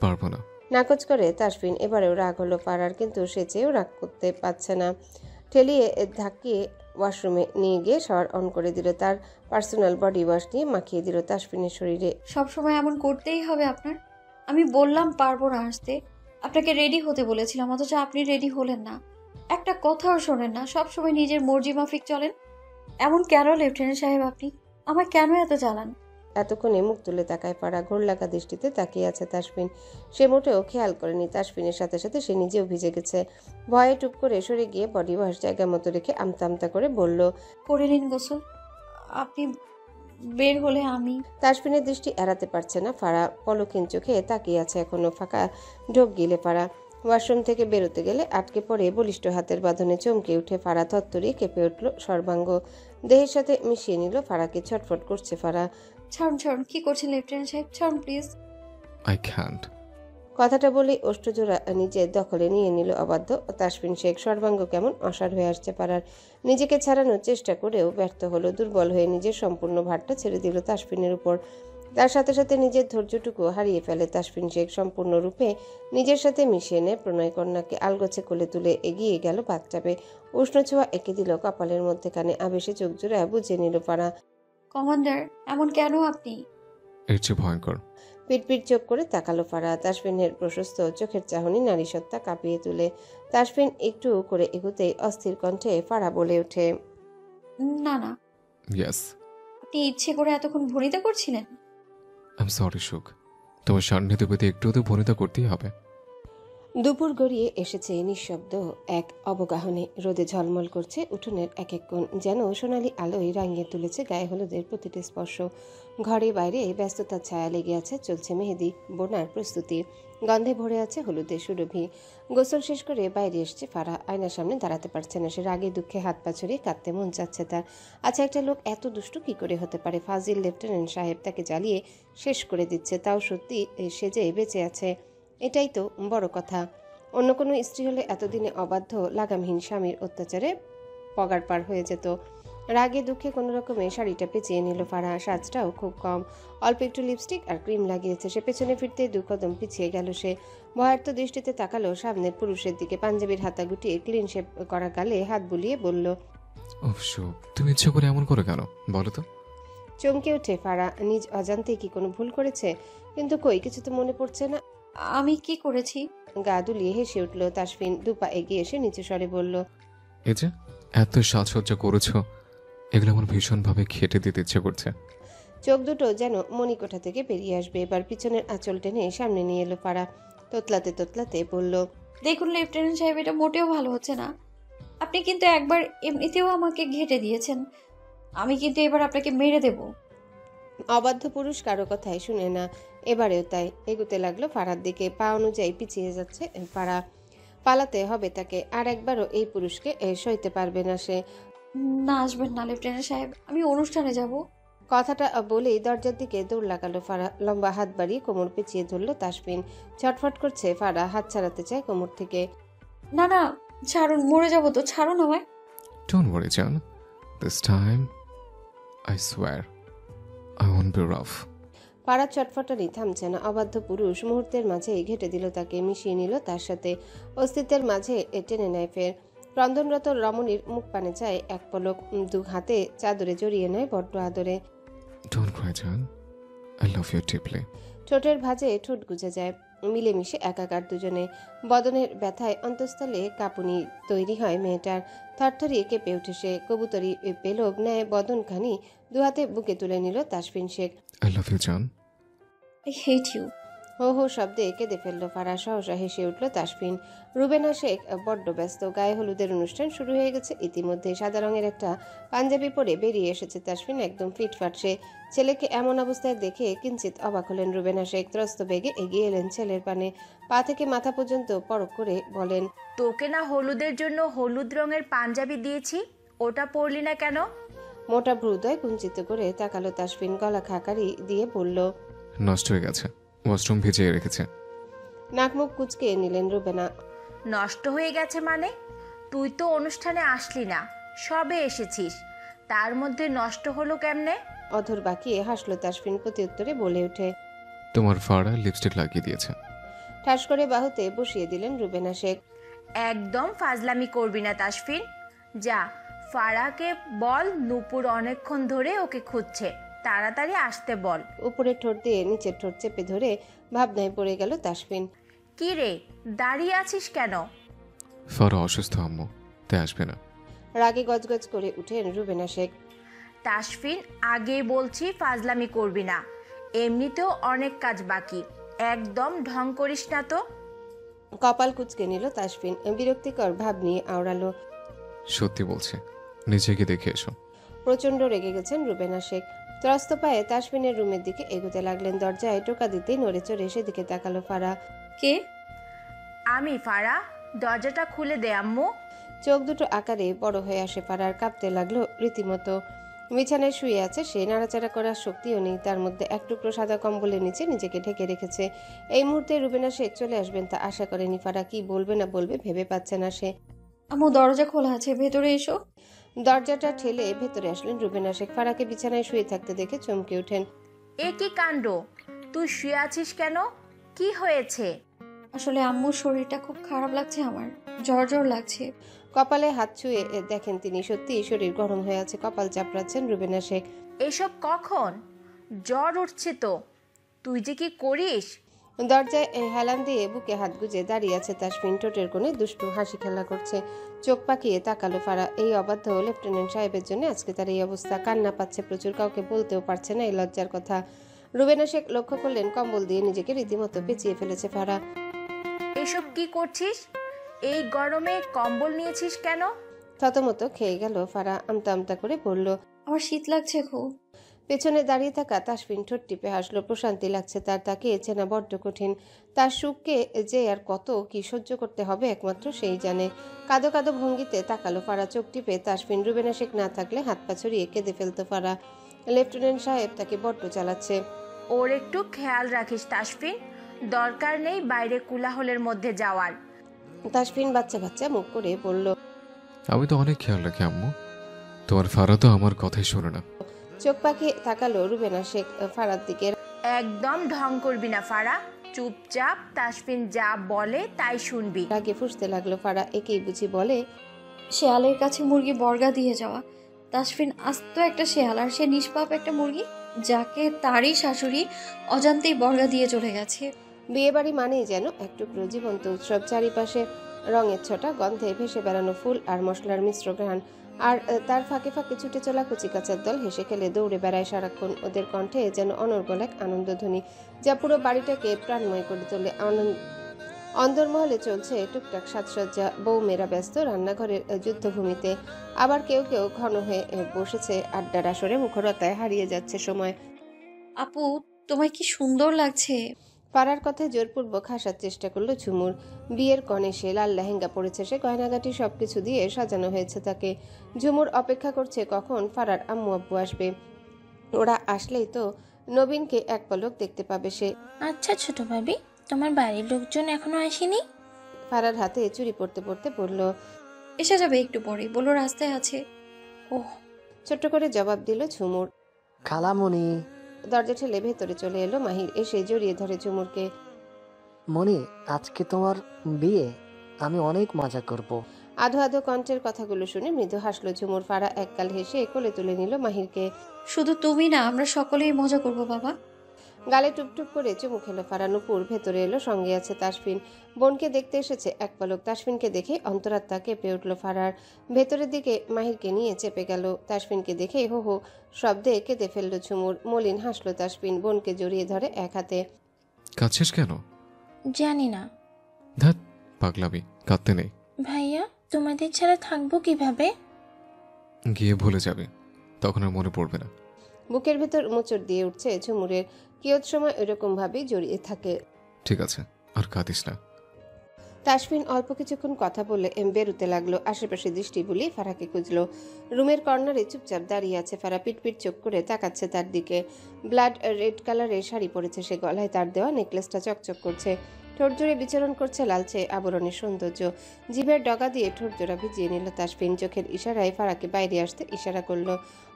পারবো না। নাকচ করে তাসফিন। এবারেও রাগ হলো ফারার, কিন্তু সে চেয়েও রাগ করতে পারছে না। ঠেলিয়ে ধাক্কিয়ে ওয়াশরুমে নিয়ে গিয়ে শাওয়ার অন করে দিল। তার পার্সোনাল বডি ওয়াশ নিয়ে মাখিয়ে দিল তাসফিনের শরীরে। সব সময় এমন করতেই হবে আপনার? আমি বললাম পারবো না আসতে, আপনাকে রেডি হতে বলেছিলাম, অথচ আপনি রেডি হলেন না, একটা কথাও শোনেন না, সব সময় নিজের মর্জি মাফিক চলেন। এমন কেন লেফটেন্যান্ট সাহেব আপনি? আমার কেন এত জ্বালান? এতক্ষণে মুখ তুলে তাকায় ফারা। ঘোর লাগা দৃষ্টিতে তাকিয়ে আছে তাসফিন। সে মোটেও খেয়াল করেনি তাসফিনের সাথে সাথে সে নিজেও ভিজে গেছে। ভয়ে টুপ করে সরে গিয়ে বডি ওয়াশ জায়গা মতো রেখে আমতা আমতা করে বলল, করে নিন গোসল, আপনি বের হলে আমি। তাসফিনের দৃষ্টি এড়াতে পারছে না ফারা। পলক্ষীন চোখে তাকিয়ে আছে এখনো। ফাঁকা ঢোক গিলে ফারা। ওয়াশরুম থেকে বেরোতে গেলে আটকে পড়ে বলিষ্ঠ হাতের বাঁধনে চমকে উঠে ফারা। থরথরিয়ে কেঁপে উঠল সর্বাঙ্গ। দেহের সাথে মিশিয়ে নিল ফারাকে। ছটফট করছে ফারা। ছাড়ুন ছাড়ুন, কি করছেন লেফটেন্যান্ট সাহেব? ছাড়ুন প্লিজ। I can't. কথাটা বলেই ওষ্ঠজোড়া নিজের দখলে নিয়ে নিল অবাধ্য তাসফিন শেখ। সর্বাঙ্গ কেমন অসাড় হয়ে আসছে পারার। নিজেকে ছাড়ানোর চেষ্টা করেও ব্যর্থ হলো। দুর্বল হয়ে নিজের সম্পূর্ণ ভারটা ছেড়ে দিল তাসফিনের উপর। তার সাথে সাথে নিজের ধৈর্যটুকু হারিয়ে ফেলে তাসফিন শেখ। সম্পূর্ণরূপে নিজের সাথে মিশিয়ে নেয় প্রণয় কন্যাকে। আলগোছে কোলে তুলে এগিয়ে গেল বাথটাবে। উষ্ণ ছোঁয়া এঁকে দিল কপালের মধ্যেখানে। আবেশে চোখ জোড়া বুঝে নিল ফারা। কমান্ডার, এমন কেন আপনি? এর চেয়ে ভয়ঙ্কর। পিটপিট চোখ করে তাকালো ফারা। তাসফিনের প্রশস্ত চোখের চাহনি নারীসত্তা কাঁপিয়ে তুলে। তাসফিন একটু করে এগুতেই অস্থির কণ্ঠে ফারা বলে ওঠে, না না। ইয়েস। আপনি ইচ্ছে করে এতক্ষণ ভনিতা করছিলেন? আই এম সরি সুখ, তোমার সান্নিধ্য পেতে একটু তো ভনিতা করতেই হবে। দুপুর গড়িয়ে এসেছে নিঃশব্দ এক অবগাহনে। রোদে ঝলমল করছে উঠোনের এক এক কোণ, যেন সোনালি আলোয় রাঙিয়ে তুলেছে গায়ে হলুদের প্রতিটি স্পর্শ। ঘরে বাইরে ব্যস্ততার ছায়া লেগে আছে। চলছে মেহেদি বোনার প্রস্তুতি। গন্ধে ভরে আছে হলুদের সুরভি। গোসল শেষ করে বাইরে এসছে ফারা। আয়নার সামনে দাঁড়াতে পারছে না সে। রাগে দুঃখে হাত পা ছড়িয়ে কাঁদতে মন চাচ্ছে তার। আচ্ছা, একটা লোক এত দুষ্টু কি করে হতে পারে? ফাজিল লেফটেন্যান্ট সাহেব তাকে জ্বালিয়ে শেষ করে দিচ্ছে, তাও সত্যি সে যে বেঁচে আছে, এটাই তো বড় কথা। অন্য কোনো স্ত্রী হলে এতদিনে অবাধ্য লাগামহীন স্বামীর অত্যাচারে পগার পার হয়ে যেত। রাগে দুঃখে কোনো রকমে শাড়িটা পেঁচিয়ে নিল ফারা। সাজটাও খুব কম, অল্প একটু লিপস্টিক আর ক্রিম লাগিয়েছে সে। পেছনে ফিরতে দু কদম পিছিয়ে গেল সে। ভয়ার্থ দৃষ্টিতে তাকালো সামনের পুরুষের দিকে। পাঞ্জাবির হাতা গুটিয়ে ক্লিন শেপ করা গালে হাত বুলিয়ে বলল, ওহ সুখ, তুমি ইচ্ছে করে এমন করে কেন বলো তো? চমকে উঠে ফারা। নিজ অজান্তে কি কোনো ভুল করেছে? কিন্তু কই, কিছু তো মনে পড়ছে না। আমি কি করেছি? গা দুলিয়ে হেসে উঠল তাসফিন। দুপা এগিয়ে এসে নিচু স্বরে বলল, এই যে এত সাজসজ্জা করেছো, এগুলো আমার ভীষণভাবে খেটে দিতে ইচ্ছে করছে। চোখ দুটো যেন মণিকোঠা থেকে বেরিয়ে আসবে। এবার পিছনের আঁচল টেনে সামনে নিয়ে এলো ফারা। তোতলাতে তোতলাতে বলল, দেখুন লেফটেন্যান্ট সাহেব, এটা মোটেও ভালো হচ্ছে না। আপনি কিন্তু একবার এমনিতেও আমাকে ঘেঁটে দিয়েছেন, আমি কিন্তু এবার আপনাকে মেরে দেব। অবাধ্য পুরুষ কারো কথাই শুনে না, এবারেও তাই। এগুতে লাগলো ফারার দিকে, পা অনুযায়ী পিছিয়ে যাচ্ছে ফারা। পালাতে হবে তাকে, আর একবারও এই পুরুষকে সইতে পারবে না সে। না, আসবেন না লেফটেন্যান্ট সাহেব, আমি অনুষ্ঠানে যাব। কথাটা বলেই দরজার দিকে দৌড় লাগালো ফারা। লম্বা হাত বাড়িয়ে কোমর পেঁচিয়ে ধরলো তাসফিন। ছটফট করছে ফারা, হাত ছাড়াতে চায় কোমর থেকে। না না, ছাড়ুন, মরে যাব তো, ছাড়ুন আমায়। Don't worry, John. This time, I swear, I won't be rough. ফারা চটফটানি থামছে না। অবাধ্য পুরুষ মুহূর্তের মাঝেই ঘেটে দিল তাকে, মিশিয়ে নিল তার সাথে, অস্তিত্বের মাঝে টেনে নেয় ফের। ক্রন্দনরত রমণীর মুখ পানে চায় এক পলক, দু হাতে চাদরে জড়িয়ে নেয় বড্ড আদরে। Don't cry, John. I love you deeply. ঠোঁটের ভাঁজে ঠোঁট গুজে যায়, মিলেমিশে একাকার দুজনে। বদনের ব্যথায় অন্তঃস্থলে কাঁপুনি তৈরি হয় মেয়েটার। থরথরিয়ে কেঁপে উঠে সে। কবুতরি পেলব নেয় বদনখানি দুহাতে বুকে তুলে নিল Tasfin Sheikh. I love you, John. I hate you. হো হো শব্দে কেঁদে ফেললো ফারা। সহসা হেসে উঠল তাসফিন। রুবেনা শেখ বড্ড ব্যস্ত। গায়ে হলুদের অনুষ্ঠান শুরু হয়ে গেছে ইতিমধ্যে। সাদা রঙের একটা পাঞ্জাবি পরে বেরিয়ে এসেছে তাসফিন, একদম ফিটফাট সে। ছেলেকে এমন অবস্থায় দেখে কিঞ্চিত অবাক হলেন রুবেনা শেখ। ত্রস্ত বেগে এগিয়ে এলেন ছেলের পানে, পা থেকে মাথা পর্যন্ত পরক করে বলেন, তোকে না হলুদের জন্য হলুদ রঙের পাঞ্জাবি দিয়েছি, ওটা পরলি না কেন? মোটা ভ্রুদয় কুঞ্চিত করে তাকালো তাসফিন, গলা খাকারি দিয়ে বলল, নষ্ট হয়ে গেছে, ওয়াশরুম ভিজিয়ে রেখেছে। নাক মুখ কুচকে নিলেন রুবেনা। নষ্ট হয়ে গেছে মানে? তুই তো অনুষ্ঠানে আসলি না, সবে এসেছিস, তার মধ্যে নষ্ট হলো কেমনে? অধর বাঁকিয়ে হাসলো তাসফিন, প্রতি উত্তরে বলে ওঠে, তোমার ফাড়া লিপস্টিক লাগিয়ে দিয়েছে। ঠাস করে বাহুতে বসিয়ে দিলেন রুবেনা শেখ। একদম ফাজলামি করবি না তাসফিন, যা ফারাকে বল নূপুর অনেকক্ষণ ধরে ওকে খুঁজছে, তাড়াতাড়ি আসতে বল। উপরের ঠোঁট দিয়ে নিচের ঠোঁট চেপে ধরে ভাবনায় পড়ে গেল তাসফিন। কি রে, দাঁড়িয়ে আছিস কেন? ফাড়া অসুস্থ আম্মু, তাই আসবে না। রাগে গজগজ করে উঠেন রুবেনা শেখ। তাসফিন, আগে বলছি ফাজলামি করবি না, এমনিতেও অনেক কাজ বাকি, একদম ঢং করিস না তো। কপাল কুচকে নিল তাসফিন, বিরক্তিকর ভাব নিয়ে আওড়ালো, সত্যি বলছি, নিজেকে দেখে এসো। প্রচন্ড রেগে গেছেন রুবেনা শেখ। ত্রস্ত পায়ে তাসফিনের রুমের দিকে এগোতে লাগলেন। দরজায় টোকা দিতেই নড়ে চড়ে সেদিকে তাকালো ফারা। কে? আমি ফারা, দরজাটা খুলে দে আম্মু। চোখ দুটো আকারে বড় হয়ে আসে ফারার, কাঁপতে লাগলো রীতিমতো। বিছানায় শুয়ে আছে সে, নাড়াচাড়া করার শক্তিও নেই তার মধ্যে। এক টুকরো সাদা কম্বলের নিচে নিজেকে ঢেকে রেখেছে। এই মুহূর্তে রুবেনা শেখ চলে আসবেন তা আশা করেনি ফারা। কি বলবে না বলবে ভেবে পাচ্ছে না সে। আম্মু, দরজা খোলা আছে, ভেতরে এসো। দরজাটা ঠেলে ভেতরে আসলেন রুবেনা শেখ। ফারাকে বিছানায় শুয়ে থাকতে দেখে চমকে ওঠেন। এ কি কাণ্ড, তুই শুয়ে আছিস কেন? কি হয়েছে? আসলে আম্মুর শরীরটা খুব খারাপ লাগছে, আমার জ্বর জ্বর লাগছে। কপালে হাত ছুঁয়ে দেখেন তিনি সত্যি শরীর গরম হয়ে আছে। কপাল চাপড়াচ্ছেন রুবেনা শেখ। এসব কখন? জ্বর উঠছে তো, তুই যে কি করিস? দরজায় হেলান দিয়ে বুকে হাত গুজে দাঁড়িয়ে আছে তাসফিন, ঠোঁটের কোণে দুষ্টু হাসি খেলা করছে। চোখ পাকিয়ে তাকালো ফারা। এই অবাধ্য লেফটেন্যান্ট সাহেবের জন্য আজকে তার এই অবস্থা। কান্না পাচ্ছে প্রচুর, কাউকে বলতেও পারছে না এই লজ্জার কথা। রুবেনা শেখ লক্ষ্য করলেন কম্বল দিয়ে নিজেকে রীতিমতো পেঁচিয়ে ফেলেছে ফারা। এসব কি করছিস? এই গরমে কম্বল নিয়েছিস কেন? থতমত খেয়ে গেল ফারা, আমতা আমতা করে বলল, আমার শীত লাগছে খুব। পেছনে দাঁড়িয়ে থাকা তাসফিন ঠোঁট টিপে হাসলো। প্রশান্তি লাগছে তার, তাকে চেনা বড্ড কঠিন। তার সুখকে যে আর কত কি সহ্য করতে হবে একমাত্র সেই জানে। কাদো কাদো ভঙ্গিতে তাকালো ফারা, চোখ টিপে তাসফিন। রুবেনা শেখ না থাকলে হাত পা ছড়িয়ে কেঁদে ফেলতো ফারা। লেফটেন্যান্ট সাহেব তাকে বড্ড চালাচ্ছে। ওর একটু খেয়াল রাখিস তাসফিন, দরকার নেই বাইরে কোলাহলের মধ্যে যাওয়ার। তাসফিন বাচ্চা বাচ্চা মুখ করে বলল, আমি তো অনেক খেয়াল রাখি আম্মু, তোমার ফারা তো আমার কথাই শোনে না। চোখ পাকিয়ে তাকালো রুবেনা শেখ ফারার দিকে। একদম ঢং করবি না ফারা, চুপচাপ তাসফিন যা বলে তাই শুনবি। রাগে ফুঁসতে লাগলো ফারা। একেই বুঝি বলে শেয়ালের কাছে মুরগি বর্গা দিয়ে যাওয়া। তাসফিন আস্ত একটা শেয়াল, আর সে নিষ্পাপ একটা মুরগি, যাকে তারই শাশুড়ি অজান্তেই বর্গা দিয়ে চলে গেছে। বিয়ে বাড়ি মানেই যেন এক টুকরো জীবন্ত উৎসব। চারিপাশে রঙের ছটা, গন্ধে ভেসে বেড়ানো ফুল আর মশলার মিশ্র ঘ্রাণ। আর তার ফাঁকে ফাঁকে ছুটে চলা কচিকাচার দল হেসে খেলে দৌড়ে বেড়ায় সারাক্ষণ। ওদের কণ্ঠে যেন অনর্গল এক আনন্দধ্বনি, যা পুরো বাড়িটাকে প্রাণময় করে তোলে। অন্দরমহলে চলছে টুকটাক সাজসজ্জা, বউ মেয়েরা ব্যস্ত রান্নাঘরের যুদ্ধভূমিতে, আবার কেউ কেউ ঘন হয়ে বসেছে আড্ডার আসরে। মুখরতায় হারিয়ে যাচ্ছে সময়। আপু, তোমায় কি সুন্দর লাগছে। ফারার কথায় জোরপূর্বক হাসার চেষ্টা করলো ঝুমুর। বিয়ের কনে সে, লাল লেহেঙ্গা পরেছে সে, গয়নাগাটি সবকিছু দিয়ে সাজানো হয়েছে তাকে। ঝুমুর অপেক্ষা করছে কখন ফারার আম্মু আব্বু আসবে। ওরা আসলেই তো নবীনকে এক পলক দেখতে পাবে সে। আচ্ছা ছোট ভাবি, তোমার বাড়ির লোকজন এখনো আসেনি? ফারার হাতে চুরি পড়তে পড়তে বলল, এসে যাবে একটু পরে, বলো রাস্তায় আছে। ওহ, ছোট্ট করে জবাব দিল ঝুমুর। খালামণি। দরজা ঠেলে ভেতরে চলে এলো মাহির, এসে জড়িয়ে ধরে ঝুমুরকে। মনি, আজকে তোমার বিয়ে, আমি অনেক মজা করব। আধো আধো কণ্ঠের কথাগুলো শুনে মৃদু হাসলো ঝুমুর। ফারা এককাল হেসে কোলে তুলে নিল মাহিরকে। শুধু তুমি না, আমরা সকলেই মজা করব বাবা। গালে টুপটুপ করে চুমু খেলো ফারা। নুপুর ভেতরে এলো, সঙ্গে আছে তাসফিন। বোনকে দেখতে এসেছে এক পলক। তাসফিনকে দেখে অন্তরাত্মা কেঁপে উঠল ফারার। ভেতরের দিকে মাহিরকে নিয়ে চেপে গেল। তাসফিনকে দেখে হো হো শব্দে কেঁদে ফেললো ঝুমুর। মলিন হাসলো তাসফিন, বোনকে জড়িয়ে ধরে এক হাতে। কাঁদছিস কেন? জানি না। ধ্যাৎ, পাগলামি, কাঁদতে নেই। ভাইয়া, তোমাদের ছাড়া থাকবো কিভাবে? গিয়ে ভুলে যাবে, তখন আর মনে পড়বে না। বুকের ভেতর মোচড় দিয়ে উঠছে ঝুমুরের। কিয়ত সময় এরকম ভাবেই জড়িয়ে থাকে। ঠিক আছে, আর কাঁদিস না। তাসফিন অল্প কিছুক্ষণ কথা বলে বেরুতে লাগলো। আশেপাশে দৃষ্টি বুলিয়ে ফারাকে খুঁজলো। রুমের কর্নারে চুপচাপ দাঁড়িয়ে আছে ফারা, পিটপিট চোখ করে তাকাচ্ছে তার দিকে। ব্লাড রেড কালারের শাড়ি পরেছে সে, গলায় তার দেওয়া নেকলেসটা চকচক করছে। ঠোঁট জোড়ে বিচরণ করছে লালচে আবরণের সৌন্দর্য। জিভের ডগা দিয়ে ঠোঁট জোড়া ভিজিয়ে নিল তাসফিন। চোখের ইশারায় ফারাকে বাইরে আসতে ইশারা করলো,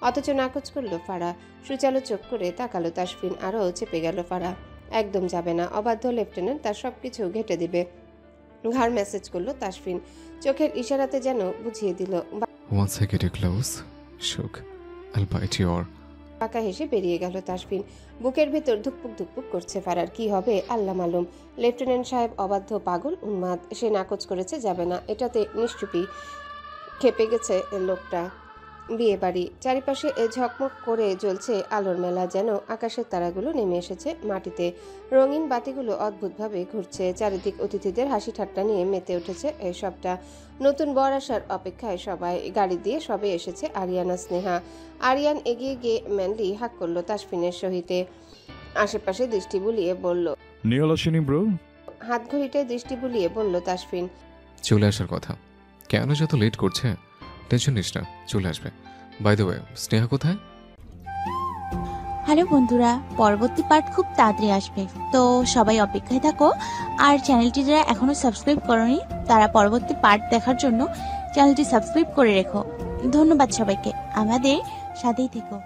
অথচ নাকচ করলো ফারা। সুচালো চোখ করে তাকালো তাসফিন, আরও চেপে গেল ফারা। একদম যাবে না, অবাধ্য লেফটেন্যান্ট তার সবকিছু ঘেটে দিবে। ঘাড় মেসেজ করলো তাসফিন, চোখের ইশারাতে যেন বুঝিয়ে দিল। Once I get you close, shook, I'll bite your... পাকা হেসে বেরিয়ে গেল তাসফিন। বুকের ভেতর ধুকপুক ধুকপুক করছে ফারার। কি হবে আল্লাহ মালুম। লেফটেন্যান্ট সাহেব অবাধ্য, পাগল, উন্মাদ। সে নাকচ করেছে, যাবে না, এটাতে নিশ্চুপি। খেপে গেছে লোকটা। বিয়ে বাড়ি, চারিপাশে ঝকমক করে জ্বলছে আলোর মেলা, যেন আকাশের তারাগুলো নেমে এসেছে মাটিতে। রঙিন বাতিগুলো অদ্ভুতভাবে ঘুরছে। চারিদিক অতিথিদের হাসি ঠাট্টা নিয়ে মেতে উঠেছে সবটা। নতুন বর আসার অপেক্ষায় সবাই। গাড়ি দিয়ে সবে এসেছে আরিয়ানা স্নেহা। আরিয়ান এগিয়ে গিয়ে ম্যানলি হাক করলো তাসফিনের সহিতে। আশেপাশে দৃষ্টি বুলিয়ে বলল, নিহাল আসেনি ব্রো? হাত ঘড়িটায় দৃষ্টি বুলিয়ে বলল তাসফিন, চলে আসার কথা। কেন যত লেট করছে? টেনশন নিস না, চলে আসবে। বাই দ্য ওয়ে, স্নেহা কোথায়? হ্যালো বন্ধুরা, পরবর্তী পার্ট খুব তাড়াতাড়ি আসবে, তো সবাই অপেক্ষায় থাকো। আর চ্যানেলটি যারা এখনো সাবস্ক্রাইব করোনি, তারা পরবর্তী পার্ট দেখার জন্য চ্যানেলটি সাবস্ক্রাইব করে রেখো। ধন্যবাদ সবাইকে, আমাদের সাথেই থেকো।